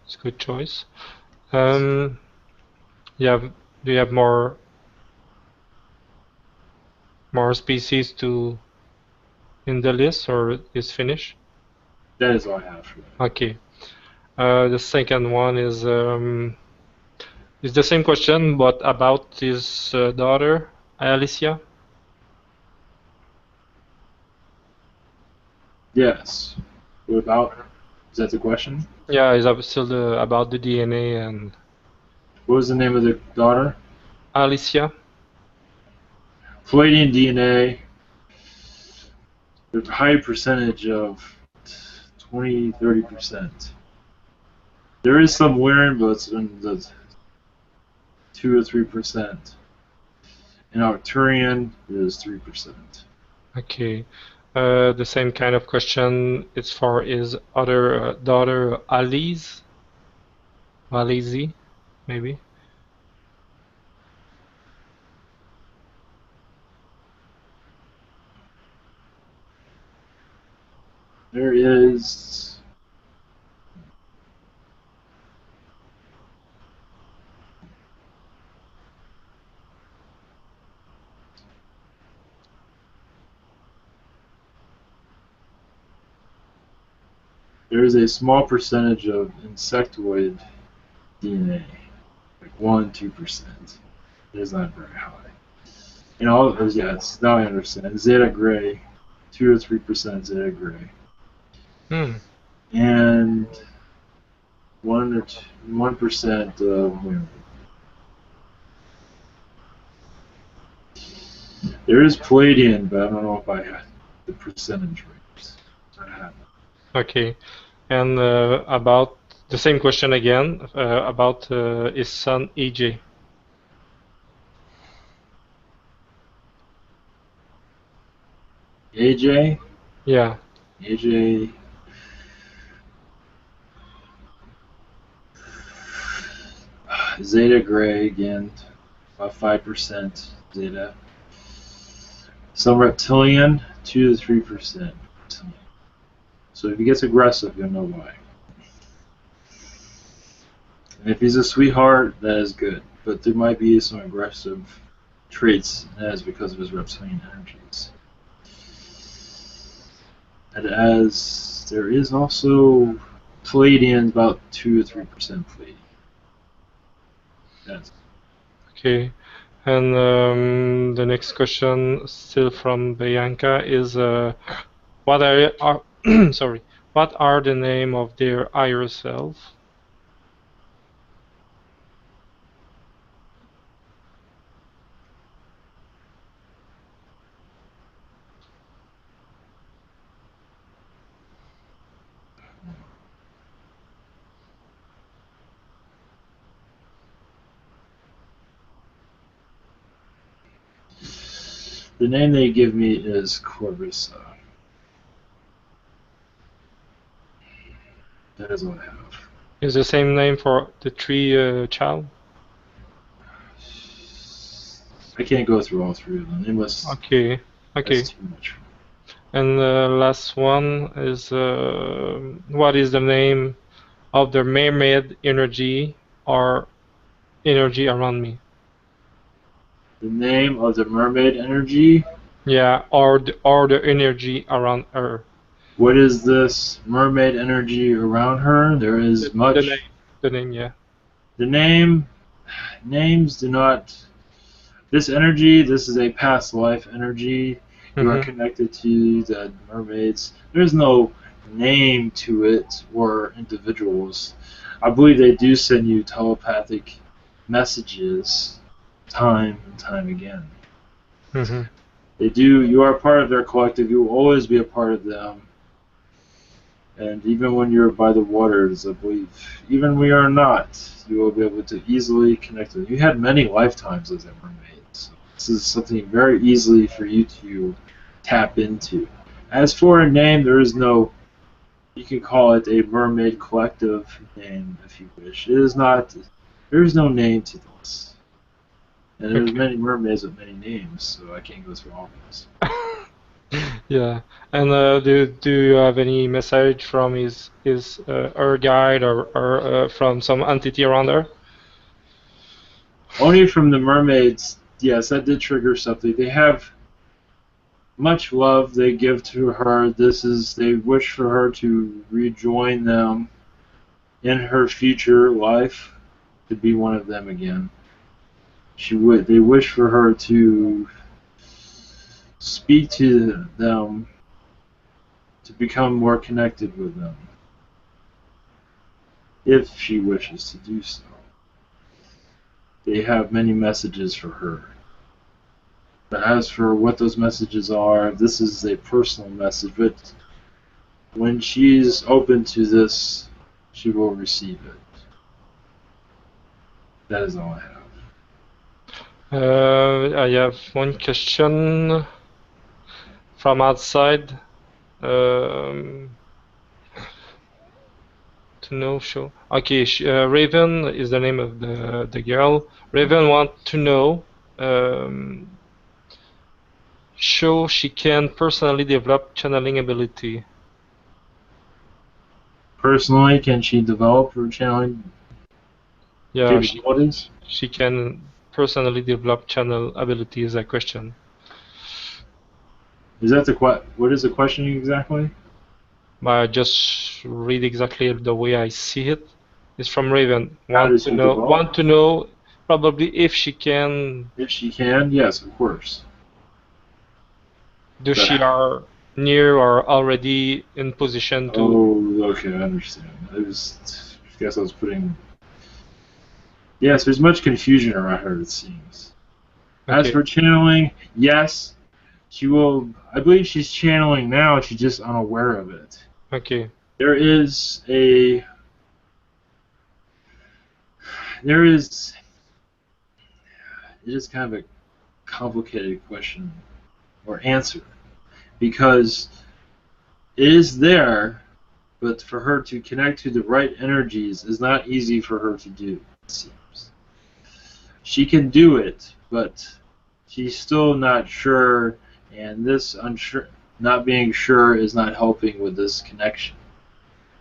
It's a good choice. Do you have more species to in the list, or is finished? That is all I have for that. Okay. The second one is the same question, but about his daughter, Alicia. Yes. What about? Is that the question? Yeah, is still about the DNA and What was the name of the daughter? Alicia. Palladian DNA. The high percentage of 20-30%. There is some Lyran, but it's in the 2 or 3%. And Arcturian is 3%. Okay. The same kind of question is for his other daughter, Alize. Alize, maybe. There is a small percentage of insectoid DNA, like 1-2%. It is not very high. And all of those, yes, now I understand. Zeta Gray, 2 or 3% Zeta Gray. And 1% of women. There is Palladian, but I don't know if I had the percentage rates. Okay. And about the same question again, about his son, EJ. AJ? Yeah. AJ. Zeta Gray again, about 5% Zeta. Some Reptilian, 2-3%. So if he gets aggressive, you'll know why. And if he's a sweetheart, that is good. But there might be some aggressive traits, and that is because of his reptilian energies. And as there is also Palladian, about 2 or 3% Palladian. That's Okay. And the next question, still from Bianca, is what are sorry, what are the name of their higher self? The name they give me is Corvissa. That is what I have. Is the same name for the three child? I can't go through all three of them. They must. Okay. Okay. That's too much. And the last one is what is the name of the mermaid energy or energy around me? The name of the mermaid energy? Yeah, or the energy around her. What is this mermaid energy around her? There is much. The name, yeah. The names do not. This energy, this is a past life energy. You are connected to the mermaids. There's no name to it or individuals. I believe they do send you telepathic messages time and time again. They do. You are part of their collective. You will always be a part of them. And even when you're by the waters, I believe, even when you are not, you will be able to easily connect with them. You had many lifetimes as a mermaid, so this is something very easily for you to tap into. As for a name, there is no, you can call it a mermaid collective name if you wish. It is not, there is no name to this. And there's many mermaids with many names, so I can't go through all of this. Yeah. And do you have any message from his her guide or from some entity around her? Only from the mermaids. Yes, that did trigger something. They have much love they give to her. They wish for her to rejoin them in her future life, to be one of them again. They wish for her to speak to them, to become more connected with them, if she wishes to do so. They have many messages for her. But as for what those messages are, this is a personal message, but when she's open to this, she will receive it. That is all I have. I have one question from outside. To know, show. Okay, Raven is the name of the girl. Raven want to know. Show she can personally develop channeling ability. Personally, can she develop her channeling capabilities? She can personally develop channel ability is a question. Is that what is the question exactly? I just read exactly the way I see it. It's from Raven. Want to know probably if she can. If she can, yes, of course. Do she are near or already in position to? Oh, okay, I understand. I guess I was putting. Yes, there's much confusion around her, it seems. Okay. As for channeling, yes, she will. I believe she's channeling now. She's just unaware of it. Okay. It is kind of a complicated question or answer, because it is there, but for her to connect to the right energies is not easy for her to do, it seems. She can do it, but she's still not sure, and this not being sure is not helping with this connection.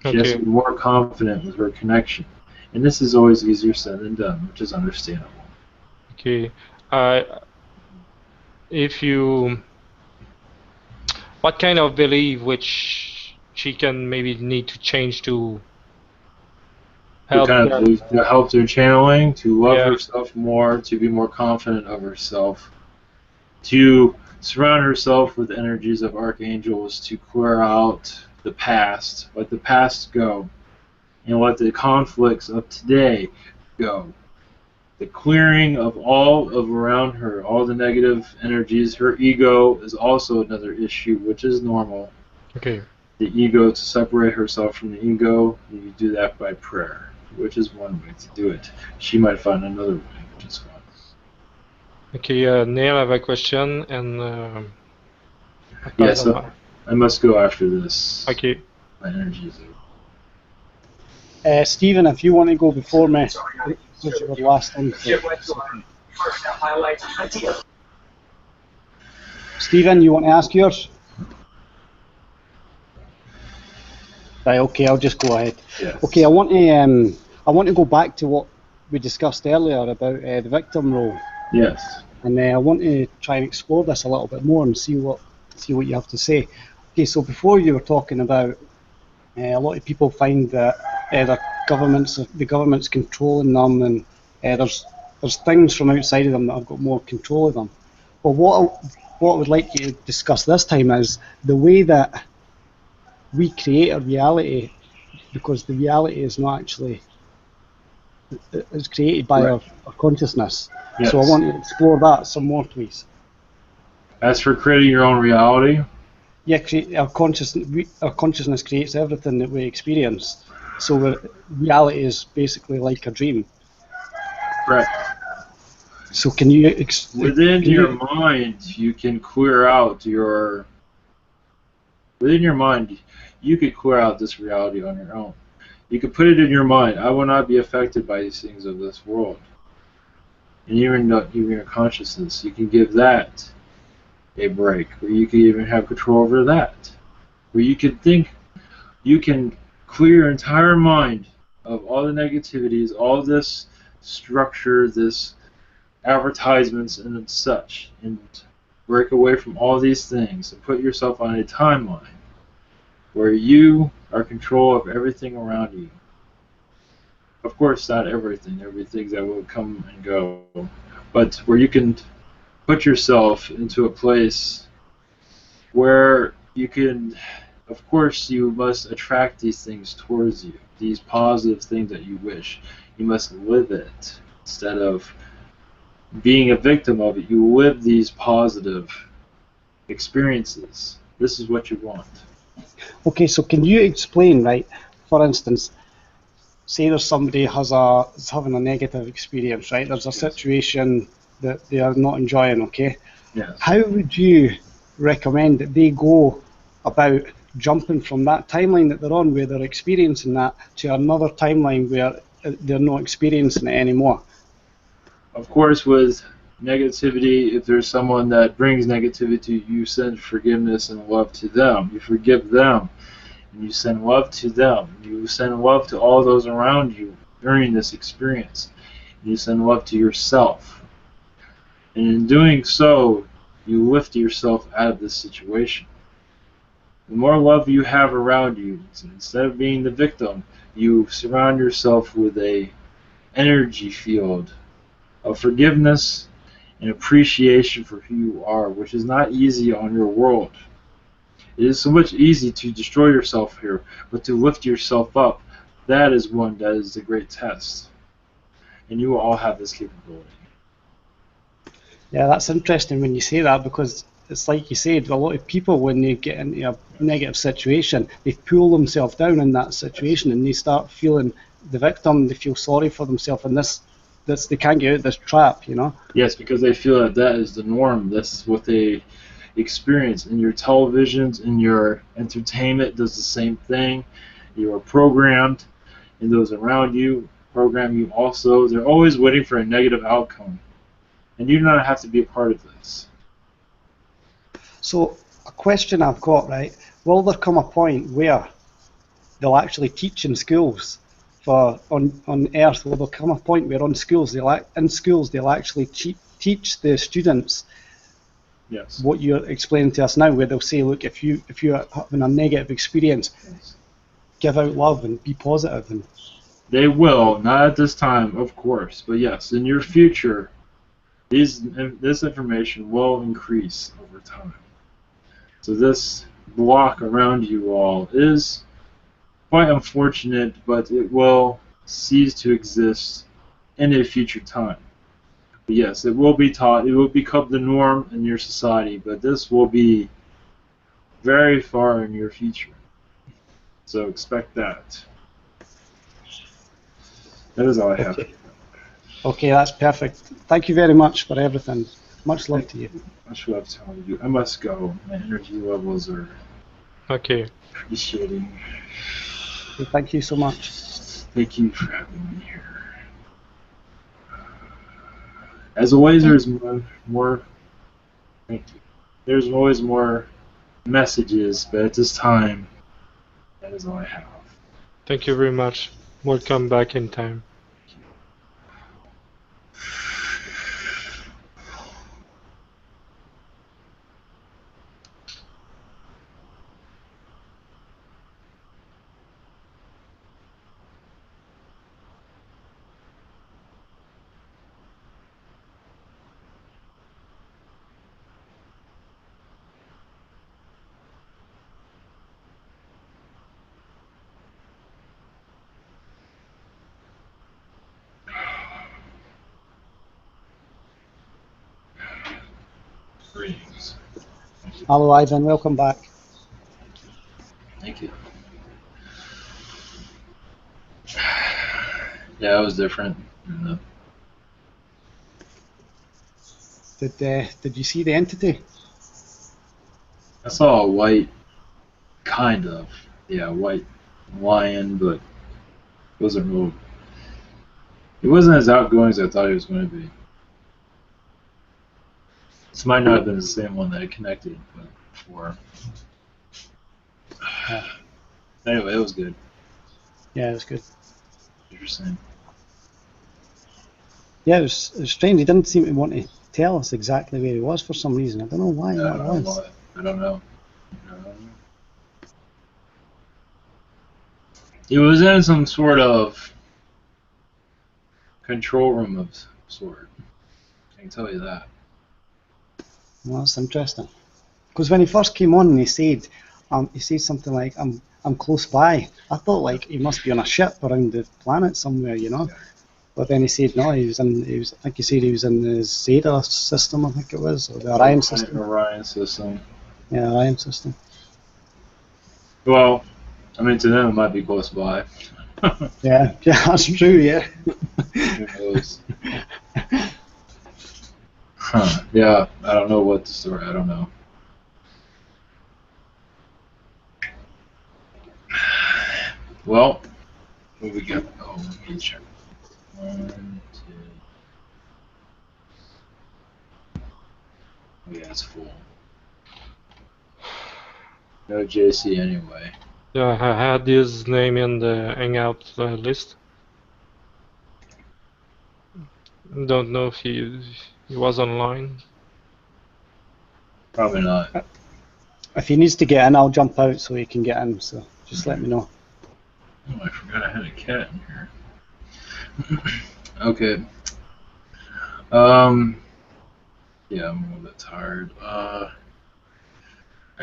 She has to be more confident with her connection, and this is always easier said than done, which is understandable. Okay. What kind of belief which she can maybe need to change to help? What kind of belief to help their channeling, to love herself more, to be more confident of herself, to surround herself with energies of archangels, to clear out the past, let the past go, and let the conflicts of today go. The clearing of all of around her, all the negative energies. Her ego is also another issue, which is normal. Okay. The ego, to separate herself from the ego, you do that by prayer, which is one way to do it. She might find another way, which is fine. Okay, Neil, I have a question, and yes, I must go after this. Okay. My energy is over. Stephen, if you want to go before me, because you were last on. Stephen, you want to ask yours? Right. Okay, I'll just go ahead. Yes. Okay, I want to go back to what we discussed earlier about the victim role. Yes. And I want to try and explore this a little bit more and see what you have to say. Okay, so before you were talking about a lot of people find that the government's controlling them, and there's things from outside of them that have got more control of them. Well, what I would like you to discuss this time is the way that we create a reality, because the reality is not actually is created by our consciousness. Yes. So I want you to explore that some more, please. As for creating your own reality? Yeah, our consciousness creates everything that we experience. So reality is basically like a dream. Right. So can you... Within your mind, you can clear out your... Within your mind, you could clear out this reality on your own. You could put it in your mind, I will not be affected by these things of this world. And even your consciousness, you can give that a break, where you can even have control over that, where you can think, you can clear your entire mind of all the negativities, all this structure, this advertisements and such, and break away from all these things and put yourself on a timeline where you are in control of everything around you. Of course, not everything. There will be things that will come and go, but where you can put yourself into a place where you can, of course, you must attract these things towards you, these positive things that you wish. You must live it instead of being a victim of it. You live these positive experiences. This is what you want. Okay, so can you explain, right? For instance, say there's somebody is having a negative experience, right? There's a situation that they are not enjoying, okay? Yes. How would you recommend that they go about jumping from that timeline that they're on, where they're experiencing that, to another timeline where they're not experiencing it anymore? Of course, with negativity, if there's someone that brings negativity, you send forgiveness and love to them. You forgive them, and you send love to them. You send love to all those around you during this experience. You send love to yourself. And in doing so, you lift yourself out of this situation. The more love you have around you, instead of being the victim, you surround yourself with a energy field of forgiveness and appreciation for who you are, which is not easy on your world. It is so much easy to destroy yourself here, but to lift yourself up, that is the great test. And you will all have this capability. Yeah, that's interesting when you say that, because it's like you said, a lot of people, when they get into a negative situation, they pull themselves down in that situation and they start feeling the victim, they feel sorry for themselves, and they can't get out of this trap, you know? Yes, because they feel that is the norm. That's what they experience. In your televisions, in your entertainment, does the same thing. You are programmed, and those around you program you also. They're always waiting for a negative outcome. And you do not have to be a part of this. So, a question I've got, right? Will there come a point where they'll actually teach in schools on Earth? Will there come a point where in schools they'll actually teach the students Yes. what you're explaining to us now, where they'll say, look, if you're having a negative experience, give out love and be positive. And they will, not at this time, of course, but yes, in your future, this information will increase over time. So this block around you all is quite unfortunate, but it will cease to exist in a future time. But yes, it will be taught. It will become the norm in your society, but this will be very far in your future. So expect that. That is all I have. Okay, that's perfect. Thank you very much for everything. Much love to you. Much love to all of you. I must go. My energy levels are Okay. appreciating. Okay, thank you so much. Thank you for having me here. As always, there's more. Thank you. There's always more messages, but at this time, that is all I have. Thank you very much. We'll come back in time. Greetings. Hello, Ivan. Welcome back. Thank you. Yeah, it was different. Did you see the entity? I saw a white, white lion, but it wasn't real. It wasn't as outgoing as I thought he was going to be. This might not have been the same one that I connected before. Anyway, it was good. Yeah, it was good. Interesting. Yeah, it was strange. He didn't seem to want to tell us exactly where he was for some reason. I don't know why Yeah, that was. I don't know. He was in some sort of control room of sort. I can tell you that. Well, that's interesting. Because when he first came on, and he said something like, "I'm close by." I thought like he must be on a ship around the planet somewhere, you know. Yeah. But then he said no, I think he said he was in the Zeta system, I think it was, or the Orion system. Orion system. Yeah, Orion system. Well, I mean, to them it might be close by. Yeah, that's true. Yeah. Who knows? Huh. Yeah, I don't know what the story. I don't know. Well, what we got? Oh, let me check. 1, 2. Oh yeah, it's full. No JC anyway. Yeah, I had his name in the Hangout list. Don't know if he was online. Probably not. If he needs to get in, I'll jump out so he can get in. So just let me know. Oh, I forgot I had a cat in here. Okay. Yeah, I'm a little bit tired. I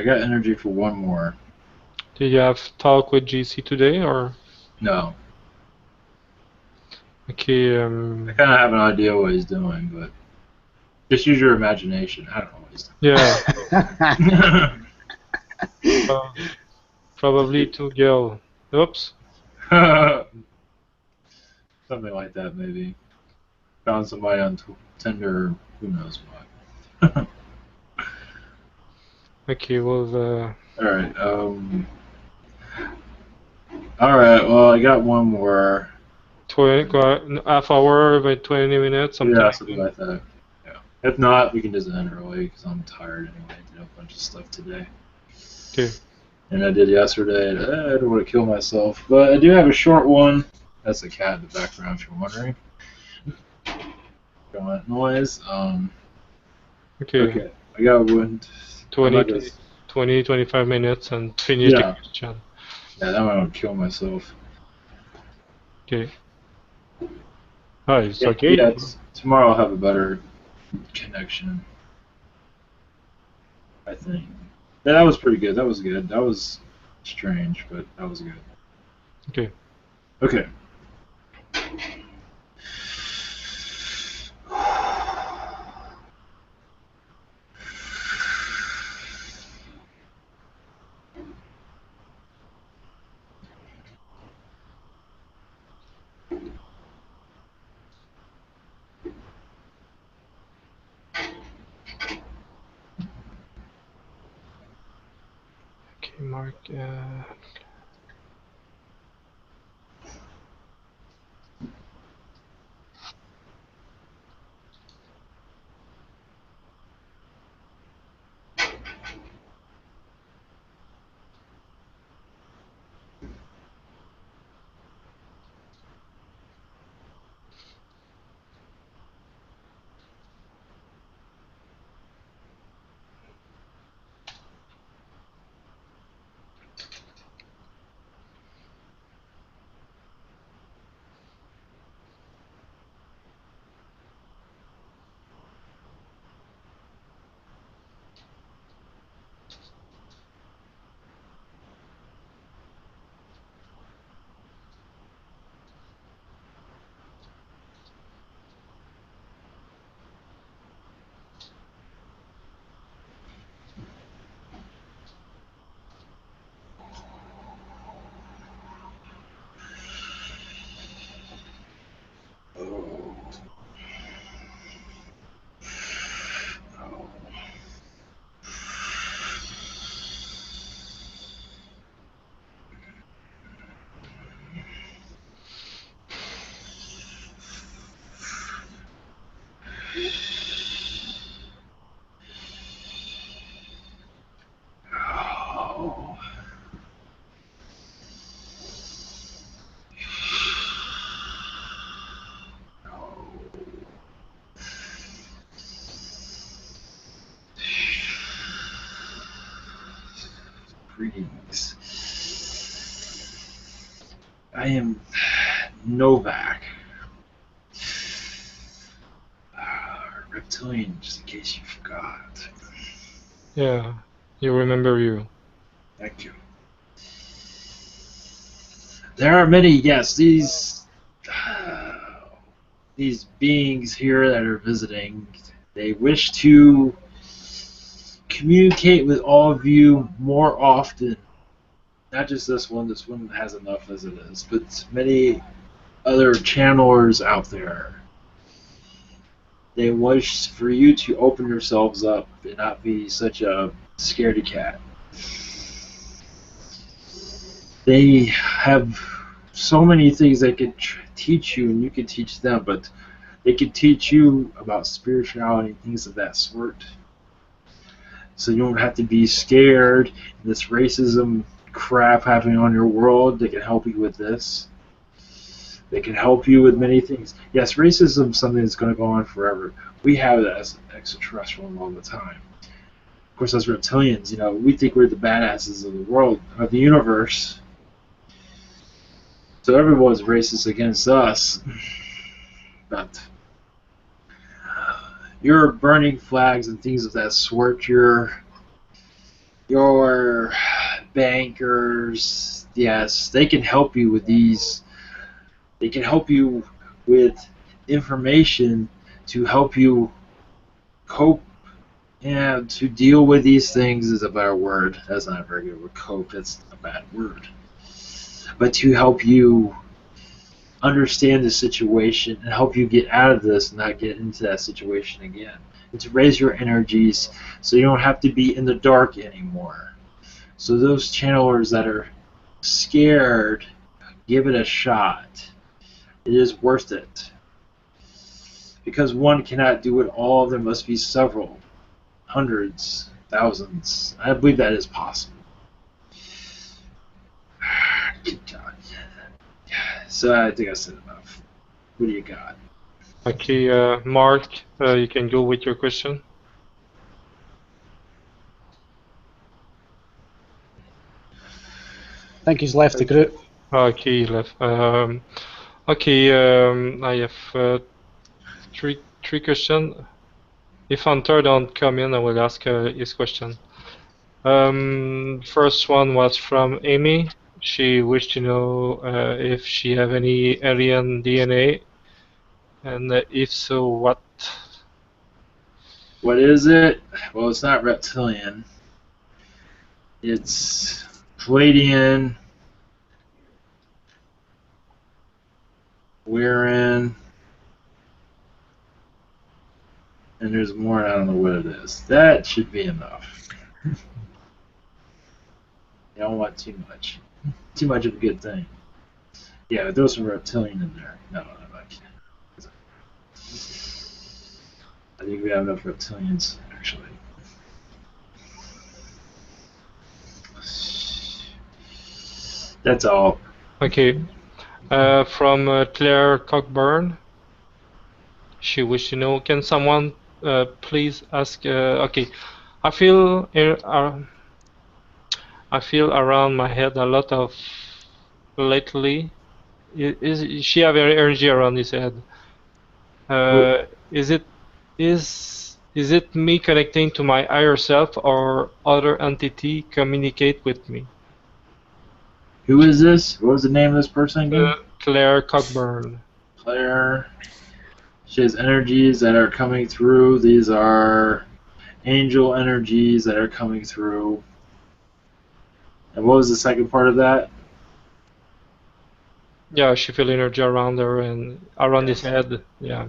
got energy for one more. Did you have talk with GC today, or? No. Okay. I kind of have an idea what he's doing, but just use your imagination. I don't know what he's doing. Yeah. Probably to girl. Oops. Something like that, maybe. Found somebody on Tinder, who knows what. Okay, well. Alright, Alright, well, I got one more. 20, half hour, about 20 minutes, something Yeah, like something that. like that. Yeah. If not, we can just end early, because I'm tired anyway. I did a bunch of stuff today. Okay. And I did yesterday. I don't want to kill myself. But I do have a short one. That's a cat in the background, if you're wondering. Got that noise. Okay. I got one. 20, 25 minutes and finish the question. Yeah, that one I would kill myself. Okay. Oh, it's okay. Yeah, tomorrow I'll have a better connection. I think. Yeah, that was pretty good. That was good. That was strange, but that was good. Okay. Okay. Okay, Mark. Greetings. I am Novak. Reptilian, just in case you forgot. Yeah, you remember you. Thank you. There are many, yes, these beings here that are visiting. They wish to communicate with all of you more often. Not just this one. This one has enough as it is, but many other channelers out there. They wish for you to open yourselves up and not be such a scaredy cat. They have so many things they could teach you, and you can teach them, but they could teach you about spirituality and things of that sort. So you don't have to be scared. This racism crap happening on your world, they can help you with this. They can help you with many things. Yes, racism is something that's going to go on forever. We have that as extraterrestrial all the time. Of course, as reptilians, we think we're the badasses of the world, of the universe. So everyone's racist against us. But your burning flags and things of that sort, your bankers, yes, they can help you with these. They can help you with information to help you cope and to deal with these things is a better word. That's not a very good word. Cope, that's a bad word. But to help you understand the situation and help you get out of this and not get into that situation again. And to raise your energies so you don't have to be in the dark anymore. So those channelers that are scared, give it a shot. It is worth it. Because one cannot do it all, there must be several. Hundreds, thousands. I believe that is possible. Good God. So I think I said enough. What do you got? Okay, Mark, you can go with your question. I think he's left the group. Okay, left. Okay, I have three questions. If Hunter don't come in, I will ask his question. First one was from Amy. She wished to know if she have any alien DNA, and if so, what? What is it? Well, it's not reptilian. It's Palladian, Lyran, and there's more, and I don't know what it is. That should be enough. You don't want too much. Too much of a good thing. Yeah, throw some reptilian in there. No, I can't. I think we have enough reptilians, actually. That's all. Okay. From Claire Cockburn. She wished to know, can someone please ask? Okay, I feel around my head a lot of lately. Is she have energy around his head? Is it me connecting to my higher self or other entity communicate with me? Who is this? What was the name of this person again? Claire Cockburn. Claire. She has energies that are coming through. These are angel energies that are coming through. And what was the second part of that? Yeah, she feel energy around her and around his head. Yeah.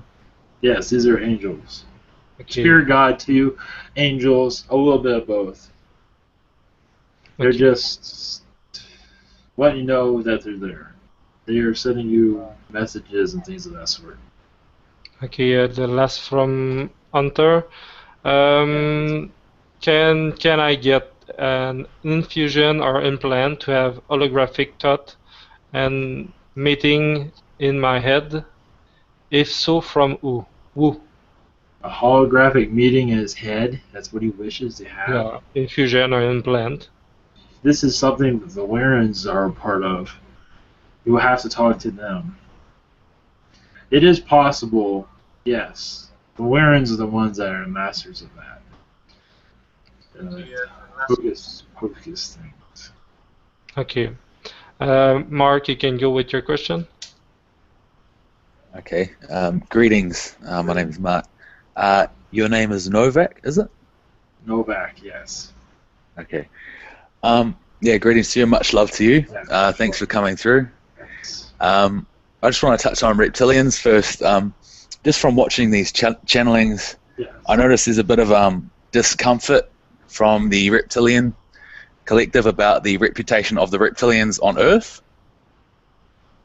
Yes, these are angels. Okay. Spirit guide too, angels, a little bit of both. They're just letting you know that they're there. They are sending you messages and things of that sort. Okay, the last from Hunter. Can I get an infusion or implant to have holographic thought and meeting in my head? If so, from who? A holographic meeting in his head, that's what he wishes to have? Yeah, infusion or implant. this is something that the Lyrans are a part of. You will have to talk to them. It is possible, yes. The Lyrans are the ones that are the masters of that. Hocus things. Okay. Mark, you can go with your question. Okay. Greetings. My name is Mark. Your name is Novak, is it? Novak, yes. Okay. Yeah, greetings to you. Much love to you. Yeah. Thanks for coming through. Thanks. I just want to touch on reptilians first. Just from watching these channelings, Yes. I noticed there's a bit of discomfort from the reptilian collective about the reputation of the reptilians on Earth.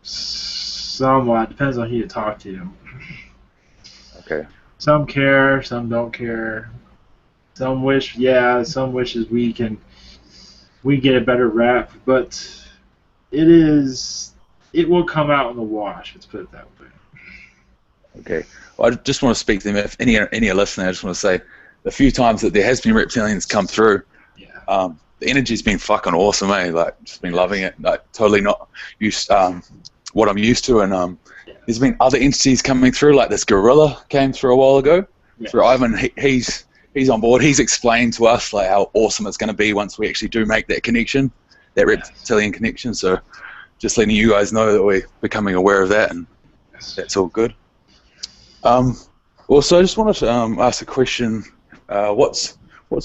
Somewhat. Depends on who you talk to. Okay. Some care, some don't care. Some wish, yeah, some wishes we get a better rap, but it will come out in the wash, let's put it that way. Okay. Well, I just want to speak to them. If any are listening, I just want to say the few times that there has been reptilians come through, Yeah. the energy's been fucking awesome, eh? Like, just been loving it. Like, totally not used what I'm used to, and there's been other entities coming through, like this gorilla came through a while ago. Yes. Through Ivan, he's on board. He's explained to us like how awesome it's going to be once we actually do make that connection, that reptilian connection. So, just letting you guys know that we're becoming aware of that, and that's all good. Also, I just wanted to ask a question. What's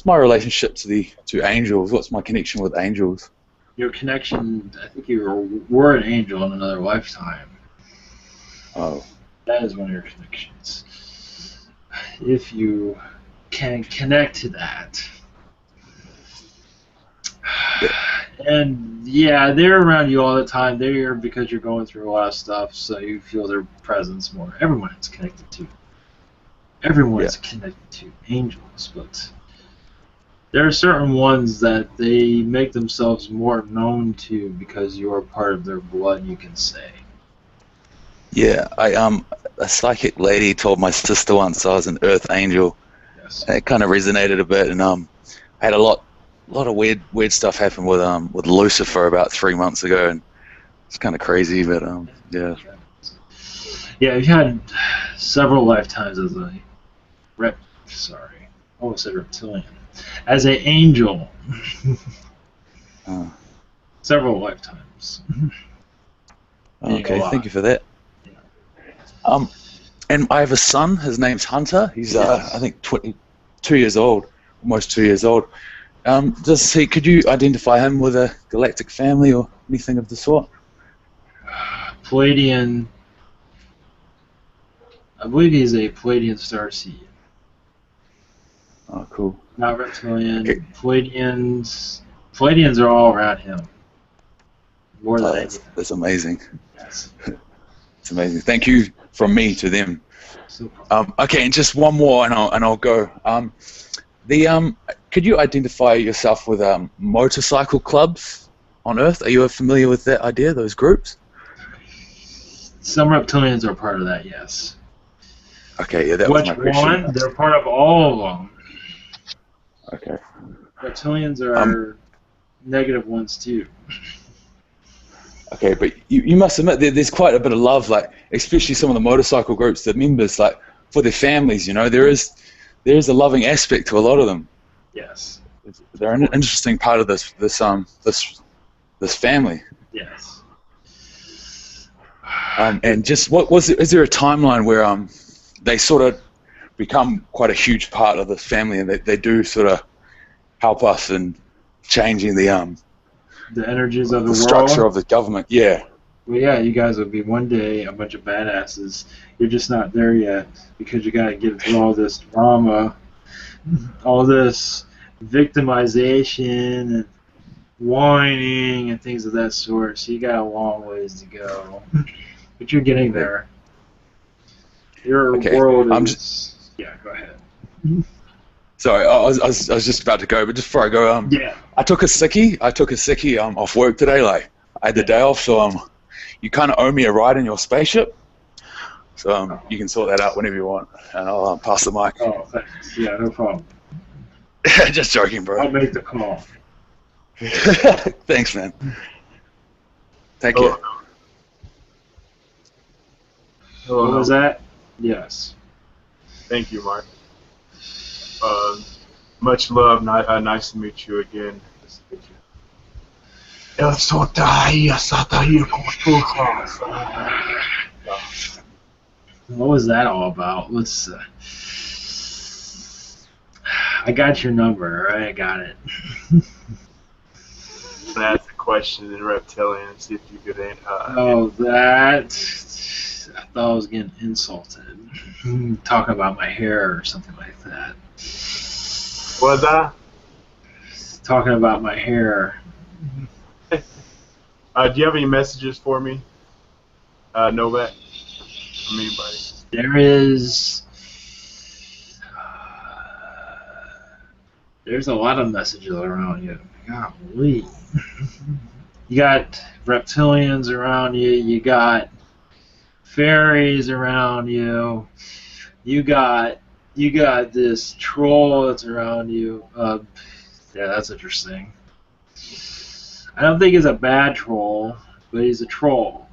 my relationship to angels? What's my connection with angels? Your connection, I think you were an angel in another lifetime. Oh. That is one of your connections. If you can connect to that. And yeah, they're around you all the time. They're here because you're going through a lot of stuff, so you feel their presence more. Everyone is connected to. Everyone is connected to angels, but there are certain ones that they make themselves more known to because you are part of their blood, you can say. Yeah, a psychic lady told my sister once I was an earth angel. Yes. And it kind of resonated a bit, and I had a lot of weird stuff happen with Lucifer about 3 months ago, and it's kind of crazy, but yeah. Yeah, you've had several lifetimes as a reptilian. As an angel. Several lifetimes. Okay, thank you for that. And I have a son. His name's Hunter. He's I think 22 years old, almost 2 years old. Could you identify him with a galactic family or anything of the sort? Palladian. I believe he's a Palladian starseed. Oh, cool. Not reptilian. Okay. Palladians are all around him. More than anything. That's amazing. Yes. It's amazing. Thank you from me to them. Okay, and just one more, and I'll go. Could you identify yourself with motorcycle clubs on Earth? Are you familiar with that idea, those groups? Some reptilians are part of that, yes. Okay, yeah, that was my question. Which one? They're part of all of them. Okay. Reptilians are negative ones too. Okay, but you must admit there's quite a bit of love, like especially some of the motorcycle groups, the members, like for their families. You know, there is a loving aspect to a lot of them. Yes. They're an interesting part of this family. Yes. And just is there a timeline where they sort of become quite a huge part of this family, and they do sort of help us in changing the energies of the world, structure of the government? Yeah. Well, yeah, you guys will be one day a bunch of badasses. You're just not there yet because you got to get through all this drama, all this victimization and whining and things of that sort. So you got a long ways to go, but you're getting there. Your world is. Yeah, go ahead. Sorry, I was just about to go, but just before I go, I took a sickie off work today. Like I had the day off, so you kind of owe me a ride in your spaceship. So you can sort that out whenever you want, and I'll pass the mic. Oh, thanks. Yeah, no problem. Just joking, bro. I'll make the call. Thanks, man. Thank you. Hello, What was that? Yes. Thank you, Mark. Much love. Nice to meet you again. What was that all about? Let's. I got your number, all right? I got it. That's a question in Reptilian. See if you could. Oh, that. I thought I was getting insulted. Talking about my hair or something like that. What was that? Talking about my hair. Do you have any messages for me, Novak? From anybody? There is. There's a lot of messages around you. Golly. You got reptilians around you. You got fairies around you. You got this troll that's around you. Yeah, that's interesting. I don't think he's a bad troll, but he's a troll.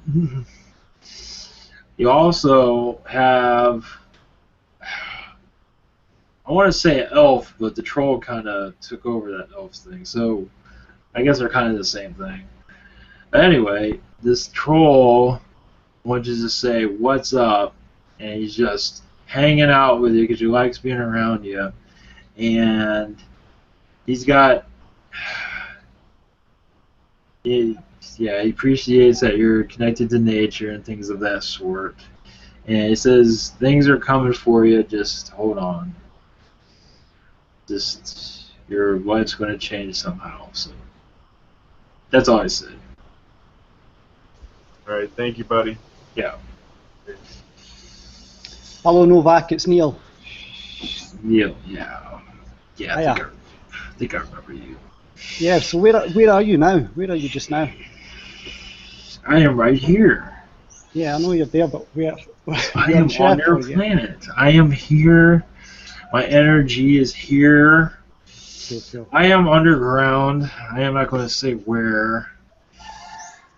You also have, I want to say elf, but the troll kind of took over that elf thing, so I guess they're kind of the same thing. But anyway, this troll wants you to say, "What's up?" and he's just hanging out with you because he likes being around you. And he's got, he appreciates that you're connected to nature and things of that sort. And he says, things are coming for you, just hold on. Just, your life's going to change somehow. So that's all I said. Alright, thank you, buddy. Yeah. Hello, Novak, it's Neil. Neil, yeah. Yeah, I Hiya. think I remember you. Yeah, so where are you now? Where are you just now? I am right here. Yeah, I know you're there, but where? I am on your planet. I am here. My energy is here. Cool. I am underground. I am not going to say where.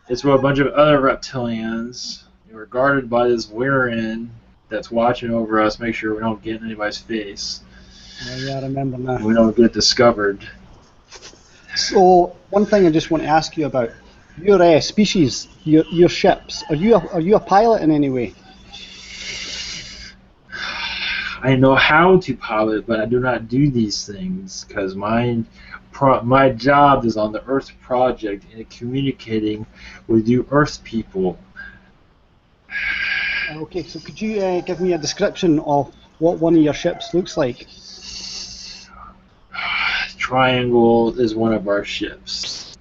It's with a bunch of other reptilians. We're guarded by this Lyran that's watching over us, make sure we don't get in anybody's face. Yeah, I remember now. We don't get discovered. So, one thing I just want to ask you about your species, your ships. Are you a pilot in any way? I know how to pilot, but I do not do these things because my job is on the Earth project and communicating with you Earth people. Okay, so could you give me a description of what one of your ships looks like? Triangle is one of our ships.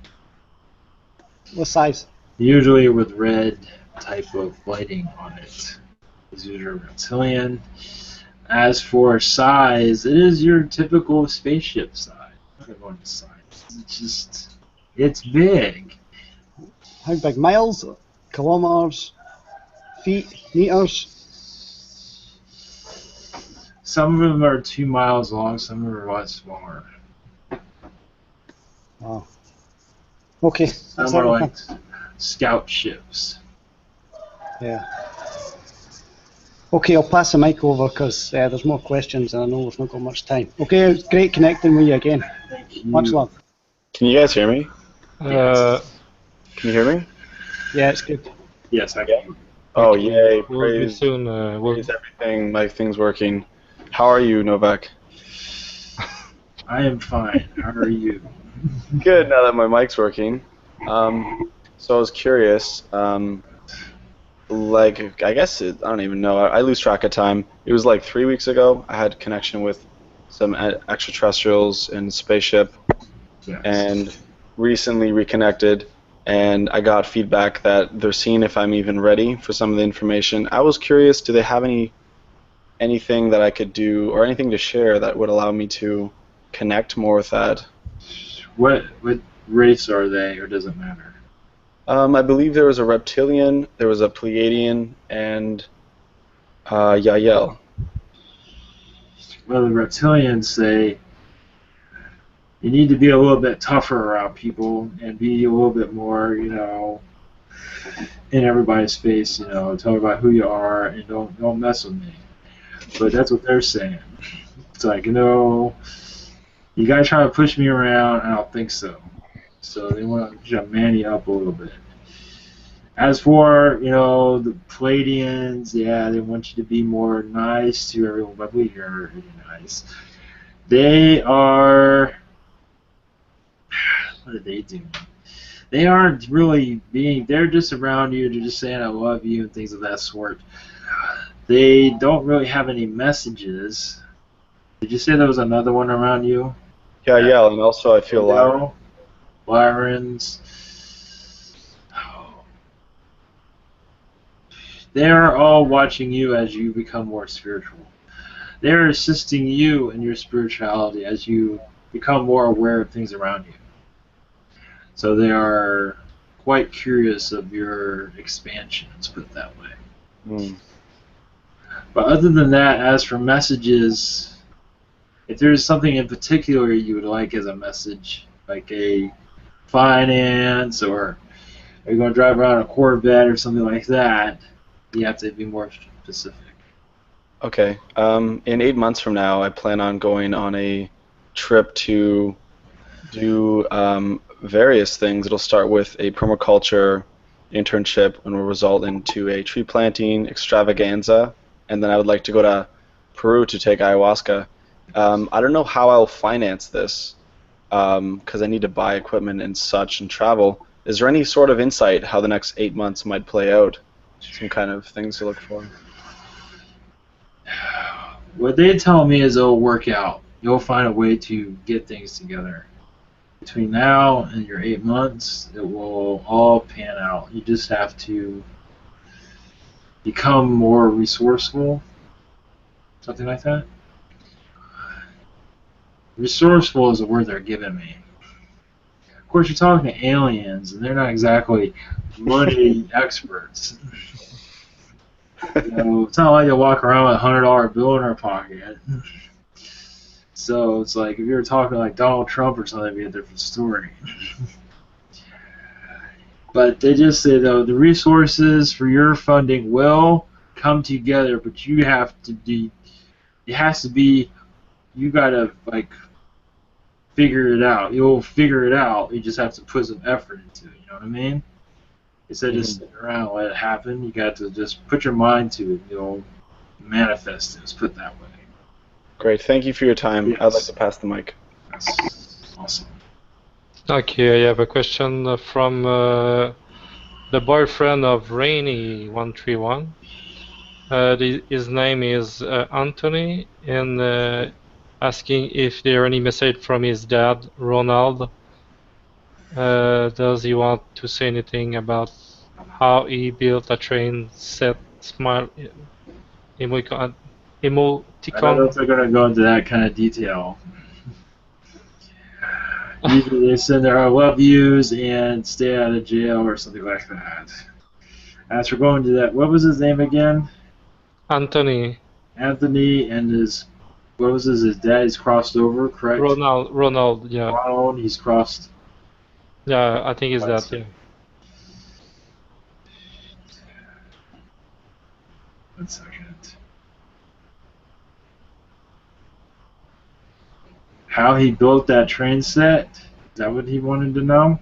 What size? Usually with red type of lighting on it. It's usually a reptilian. As for size, it is your typical spaceship size. It's big. How big? Miles? Kilometers? Feet? Meters? Some of them are 2 miles long, some of them are a lot smaller. Wow. Okay. Some are like scout ships. Yeah. Okay, I'll pass the mic over because there's more questions and I know we've not got much time. Okay, it's great connecting with you again. Thank you. Much love. Can you guys hear me? Can you hear me? Yeah, it's good. Yes, I can. Oh, yay. We'll be Praise, soon. praise everything. My thing's working. How are you, Novak? I am fine. How are you? Good, now that my mic's working. So I was curious. Like, I guess I don't even know. I lose track of time. It was like 3 weeks ago. I had connection with some extraterrestrials in a spaceship, Yes. and recently reconnected. And I got feedback that they're seeing if I'm even ready for some of the information. I was curious, do they have anything that I could do or anything to share that would allow me to connect more with that? What race are they, or does it matter? I believe there was a Reptilian, there was a Pleiadian, and Yael. Well, the reptilians say you need to be a little bit tougher around people and be a little bit more, you know, in everybody's face, you know, tell about who you are and don't mess with me. But that's what they're saying. It's like, you know, you guys try to push me around, I don't think so. So they want to man you up a little bit. As for, you know, the Palladians, yeah, they want you to be more nice to everyone, but we are really nice. They are, what are they doing? They aren't really being, they're just around you, they're just saying I love you and things of that sort. They don't really have any messages. Did you say there was another one around you? Yeah, and also I feel Lyran. Lyrans. They're all watching you as you become more spiritual. They're assisting you in your spirituality as you become more aware of things around you. So they are quite curious of your expansion, let's put it that way. Mm. But other than that, as for messages, if there's something in particular you would like as a message, like a finance, or are you going to drive around a Corvette or something like that, you have to be more specific. Okay. In 8 months from now, I plan on going on a trip to do various things. It'll start with a permaculture internship and will result into a tree planting extravaganza, and then I would like to go to Peru to take ayahuasca. I don't know how I'll finance this because I need to buy equipment and such and travel. Is there any sort of insight how the next 8 months might play out? Some kind of things to look for? What they tell me is it'll work out. You'll find a way to get things together. Between now and your 8 months, it will all pan out. You just have to become more resourceful, something like that. Resourceful is a word they're giving me. Of course, you're talking to aliens, and they're not exactly money experts. You know, it's not like they walk around with a $100 bill in their pocket. So it's like if you were talking like Donald Trump or something, it'd be a different story. But they just say, though, the resources for your funding will come together, but you have to be, it has to be, you gotta like figure it out. You'll figure it out. You just have to put some effort into it. You know what I mean? Instead of just sitting around and let it happen, you got to just put your mind to it. You'll manifest it. Let's put it that way. Great. Thank you for your time. Yes. I'd like to pass the mic. That's awesome. Okay, I have a question from the boyfriend of Rainy131. His name is Anthony, and asking if there are any message from his dad, Ronald. Does he want to say anything about how he built a train set smile emoticon? I don't know if they're going to go into that kind of detail. Usually they send their I love yous and stay out of jail or something like that. As for going to that, what was his name again? Anthony. Anthony and his, what was his dad? He's crossed over, correct? Ronald, yeah. Ronald, he's crossed. Yeah, I think it's that, yeah. 1 second. How he built that train set? Is that what he wanted to know?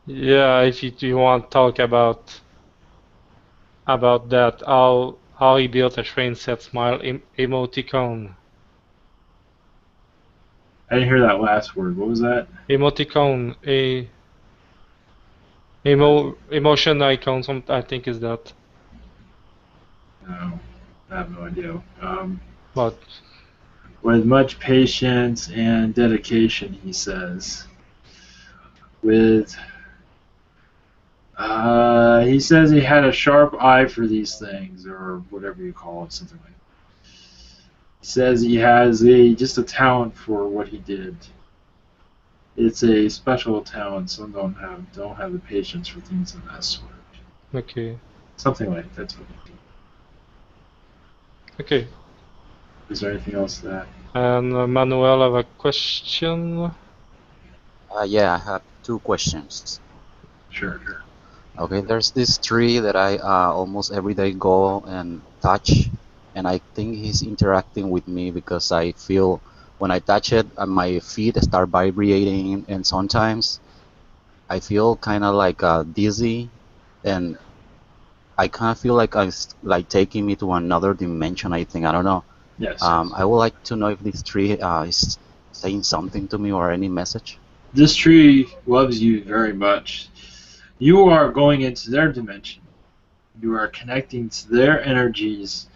Yeah, if you want to talk about that, how he built a train set smile emoticon. I didn't hear that last word. What was that? Emoticon, emotion icon. I think is that. No, I have no idea. But with much patience and dedication, he says. With he says he had a sharp eye for these things, or whatever you call it, something like that. He says he has just a talent for what he did. It's a special talent. Some don't have the patience for things of that sort. Okay. Something like that's what he did. Okay. Is there anything else to that? And Manuel, have a question? Yeah, I have two questions. Sure. Okay, there's this tree that I almost every day go and touch, and I think he's interacting with me because I feel when I touch it, my feet start vibrating, and sometimes I feel kind of like dizzy, and I kind of feel like it's like taking me to another dimension. I think I don't know. Yes. I would like to know if this tree is saying something to me or any message. This tree loves you very much. You are going into their dimension. You are connecting to their energies.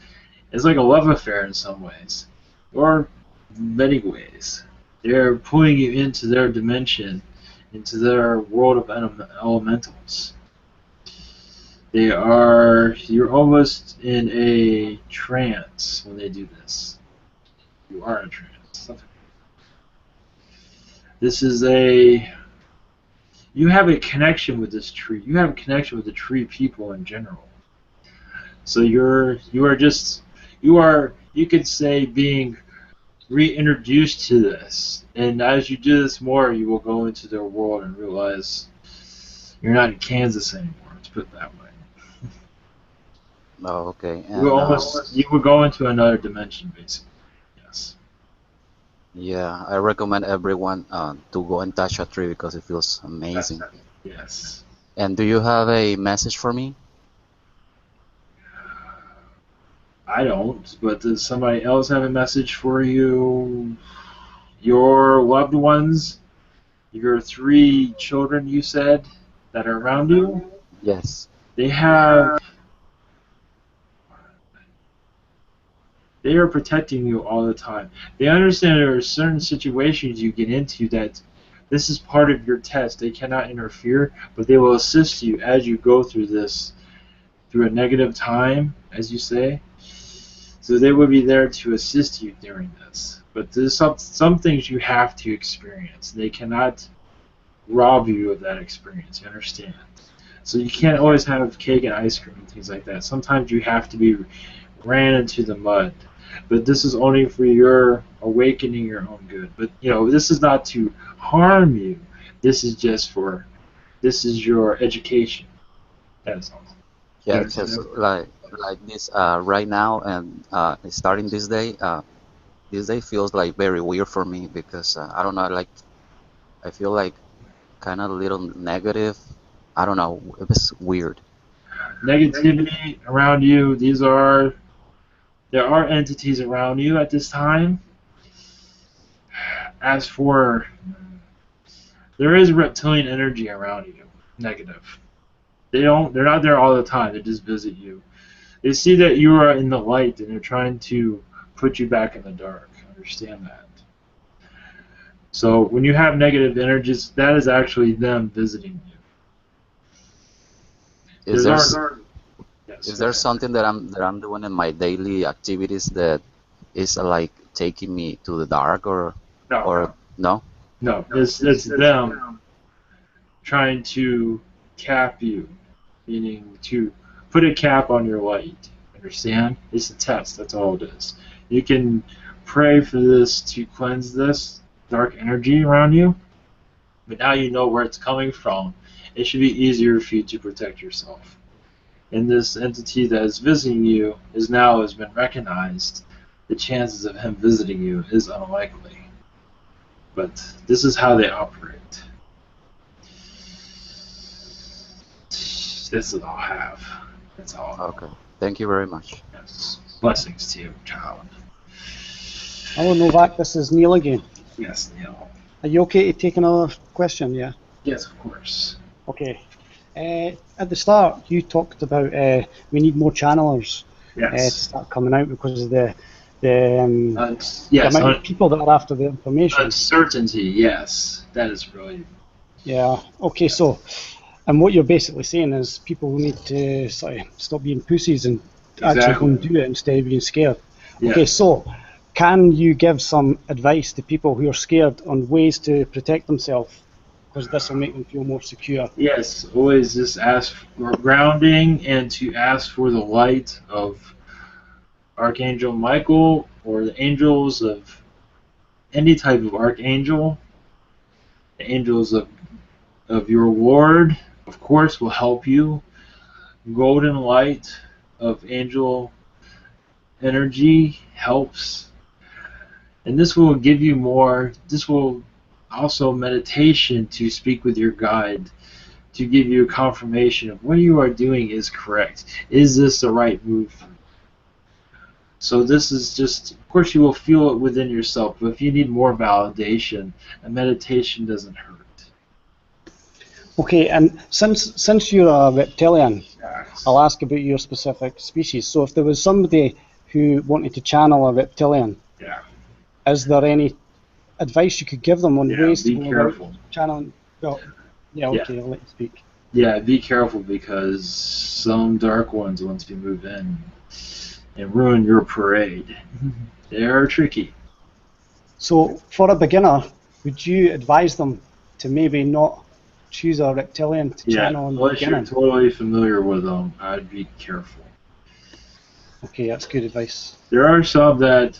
It's like a love affair in some ways, or many ways. They're pulling you into their dimension, into their world of elementals. You're almost in a trance when they do this. You are in a trance. You have a connection with this tree. You have a connection with the tree people in general. So you could say, being reintroduced to this. And as you do this more, you will go into their world and realize you're not in Kansas anymore. Let's put it that way. Oh, okay. And, you would go into another dimension, basically. Yes. Yeah, I recommend everyone to go and touch a tree because it feels amazing. Yes. And do you have a message for me? I don't, but does somebody else have a message for you? Your loved ones? Your 3 children, you said, that are around you? Yes. They are protecting you all the time. They understand there are certain situations you get into that this is part of your test. They cannot interfere, but they will assist you as you go through this, through a negative time, as you say. So they will be there to assist you during this. But there's some things you have to experience. They cannot rob you of that experience, you understand? So you can't always have cake and ice cream and things like that. Sometimes you have to be ran into the mud. But this is only for your awakening, your own good. But this is not to harm you. This is your education. That is all. Yeah, because like this right now and starting this day feels like very weird for me because I don't know, like I feel like kind of a little negative. I don't know, it was weird. Negativity around you. There are entities around you at this time. As for, there is reptilian energy around you. Negative. They're not there all the time. They just visit you. They see that you are in the light and they're trying to put you back in the dark. Understand that. So when you have negative energies, that is actually them visiting you. Is there something that I'm doing in my daily activities that is like taking me to the dark or no? No, it's them trying to cap you, meaning to put a cap on your light. Understand? It's a test. That's all it is. You can pray for this to cleanse this dark energy around you, but now you know where it's coming from. It should be easier for you to protect yourself. And this entity that is visiting you has been recognized. The chances of him visiting you is unlikely. But this is how they operate. This is all I have. That's all. Okay. Thank you very much. Yes. Blessings to you, child. Hello, Novak. This is Neil again. Yes, Neil. Are you okay to take another question? Yeah. Yes, of course. Okay. At the start, you talked about we need more channelers to start coming out because of the amount of people that are after the information. Uncertainty, yes. That is brilliant. Yeah. Okay, so, and what you're basically saying is people need to stop being pussies and actually go and do it instead of being scared. Yeah. Okay, so can you give some advice to people who are scared on ways to protect themselves? Because this will make them feel more secure. Yes, always just ask for grounding and to ask for the light of Archangel Michael or the angels of any type of archangel, the angels of your ward, of course, will help you. Golden light of angel energy helps. And this will give you more, this will also meditation to speak with your guide, to give you a confirmation of what you are doing is correct. Is this the right move? So this is just, of course you will feel it within yourself, but if you need more validation, a meditation doesn't hurt. Okay, and since you're a reptilian, I'll ask about your specific species. So if there was somebody who wanted to channel a reptilian, is there any advice you could give them on ways to go about channeling? Well, okay, I'll let you speak. Yeah, be careful because some dark ones want to move in and ruin your parade. They are tricky. So for a beginner, would you advise them to maybe not choose a reptilian to channel in the beginning? Unless you're totally familiar with them, I'd be careful. Okay, that's good advice. There are some that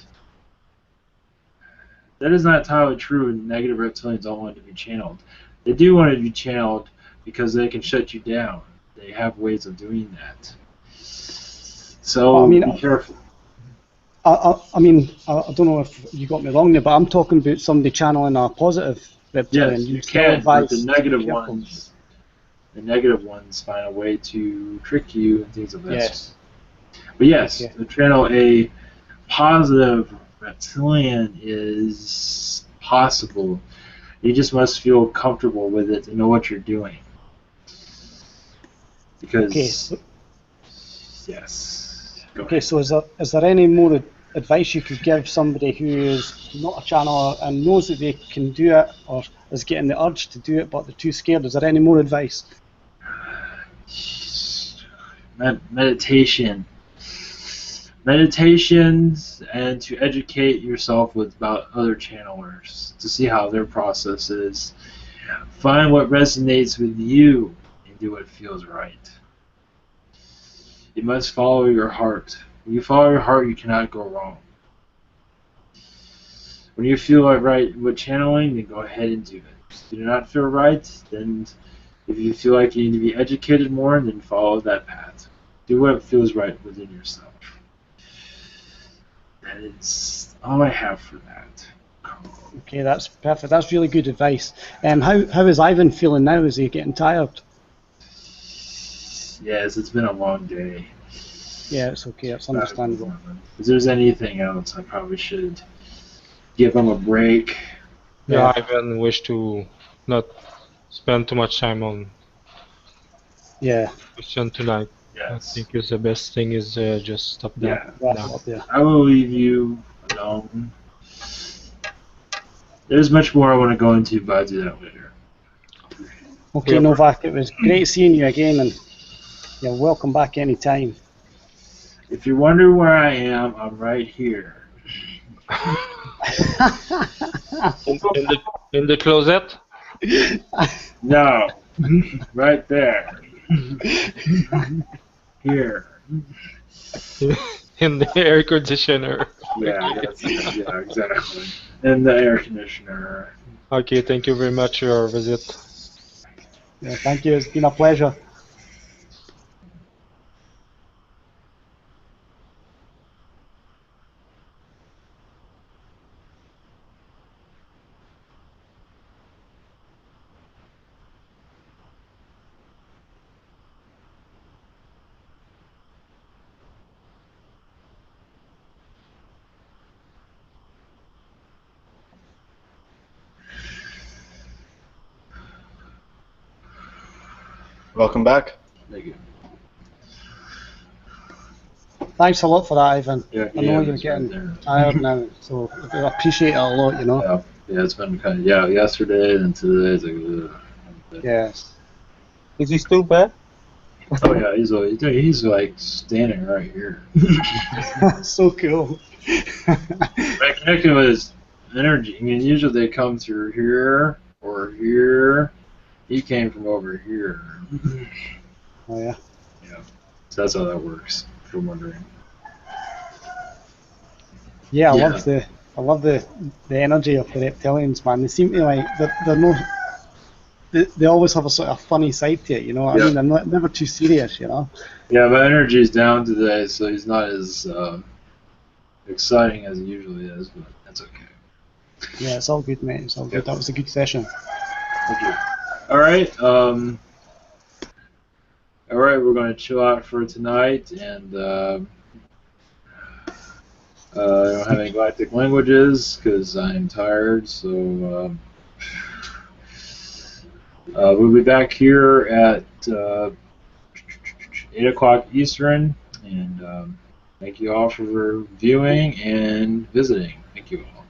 is not entirely true, and negative reptilians don't want to be channeled. They do want to be channeled because they can shut you down. They have ways of doing that. So be careful. I don't know if you got me wrong there, but I'm talking about somebody channeling a positive reptilian. Yes, you can, but the negative ones find a way to trick you and things of that sort. But yes, to channel a positive reptilian is possible. You just must feel comfortable with it and know what you're doing. Because, so is there any more advice you could give somebody who is not a channeler and knows that they can do it, or is getting the urge to do it but they're too scared? Is there any more advice? Meditations, and to educate yourself about other channelers to see how their process is. Find what resonates with you and do what feels right. You must follow your heart. When you follow your heart, you cannot go wrong. When you feel right with channeling, then go ahead and do it. If you do not feel right, then if you feel like you need to be educated more, then follow that path. Do what feels right within yourself. That is all I have for that. Okay, that's perfect. That's really good advice. How is Ivan feeling now? Is he getting tired? Yes, it's been a long day. Yeah, it's okay. It's understandable. If there's anything else, I probably should give him a break. Yeah, I even wish to not spend too much time on question tonight. Yes. I think is the best thing is just stop that. Yeah. I will leave you alone. There's much more I want to go into, but I'll do that later. Okay, Novak, it was great seeing you again, and you're welcome back anytime. If you wonder where I am, I'm right here. in the closet? No, right there. Here. In the air conditioner. Yeah, exactly. In the air conditioner. Okay, thank you very much for your visit. Yeah, thank you. It's been a pleasure. Welcome back. Thank you. Thanks a lot for that, Ivan. Yeah, I know you're getting tired now, so I appreciate it a lot, you know. Yeah, it's been kind of, yesterday and today. It's like, Yes. Is he still there? Oh yeah, he's like standing right here. So cool. I connected with his energy. I mean, usually they come through here or here. He came from over here. Oh yeah. Yeah. So that's how that works, if you're wondering. Yeah, Yeah. I love the energy of the reptilians, man. They seem to like they're no. They always have a sort of funny side to it, you know what I mean? They're never too serious, you know? Yeah, my energy's down today, so he's not as exciting as he usually is, but that's okay. Yeah, it's all good, mate. It's all good. That was a good session. Thank you. Alright, we're going to chill out for tonight, and I don't have any galactic languages because I'm tired, so we'll be back here at 8 o'clock Eastern, and thank you all for viewing and visiting. Thank you all.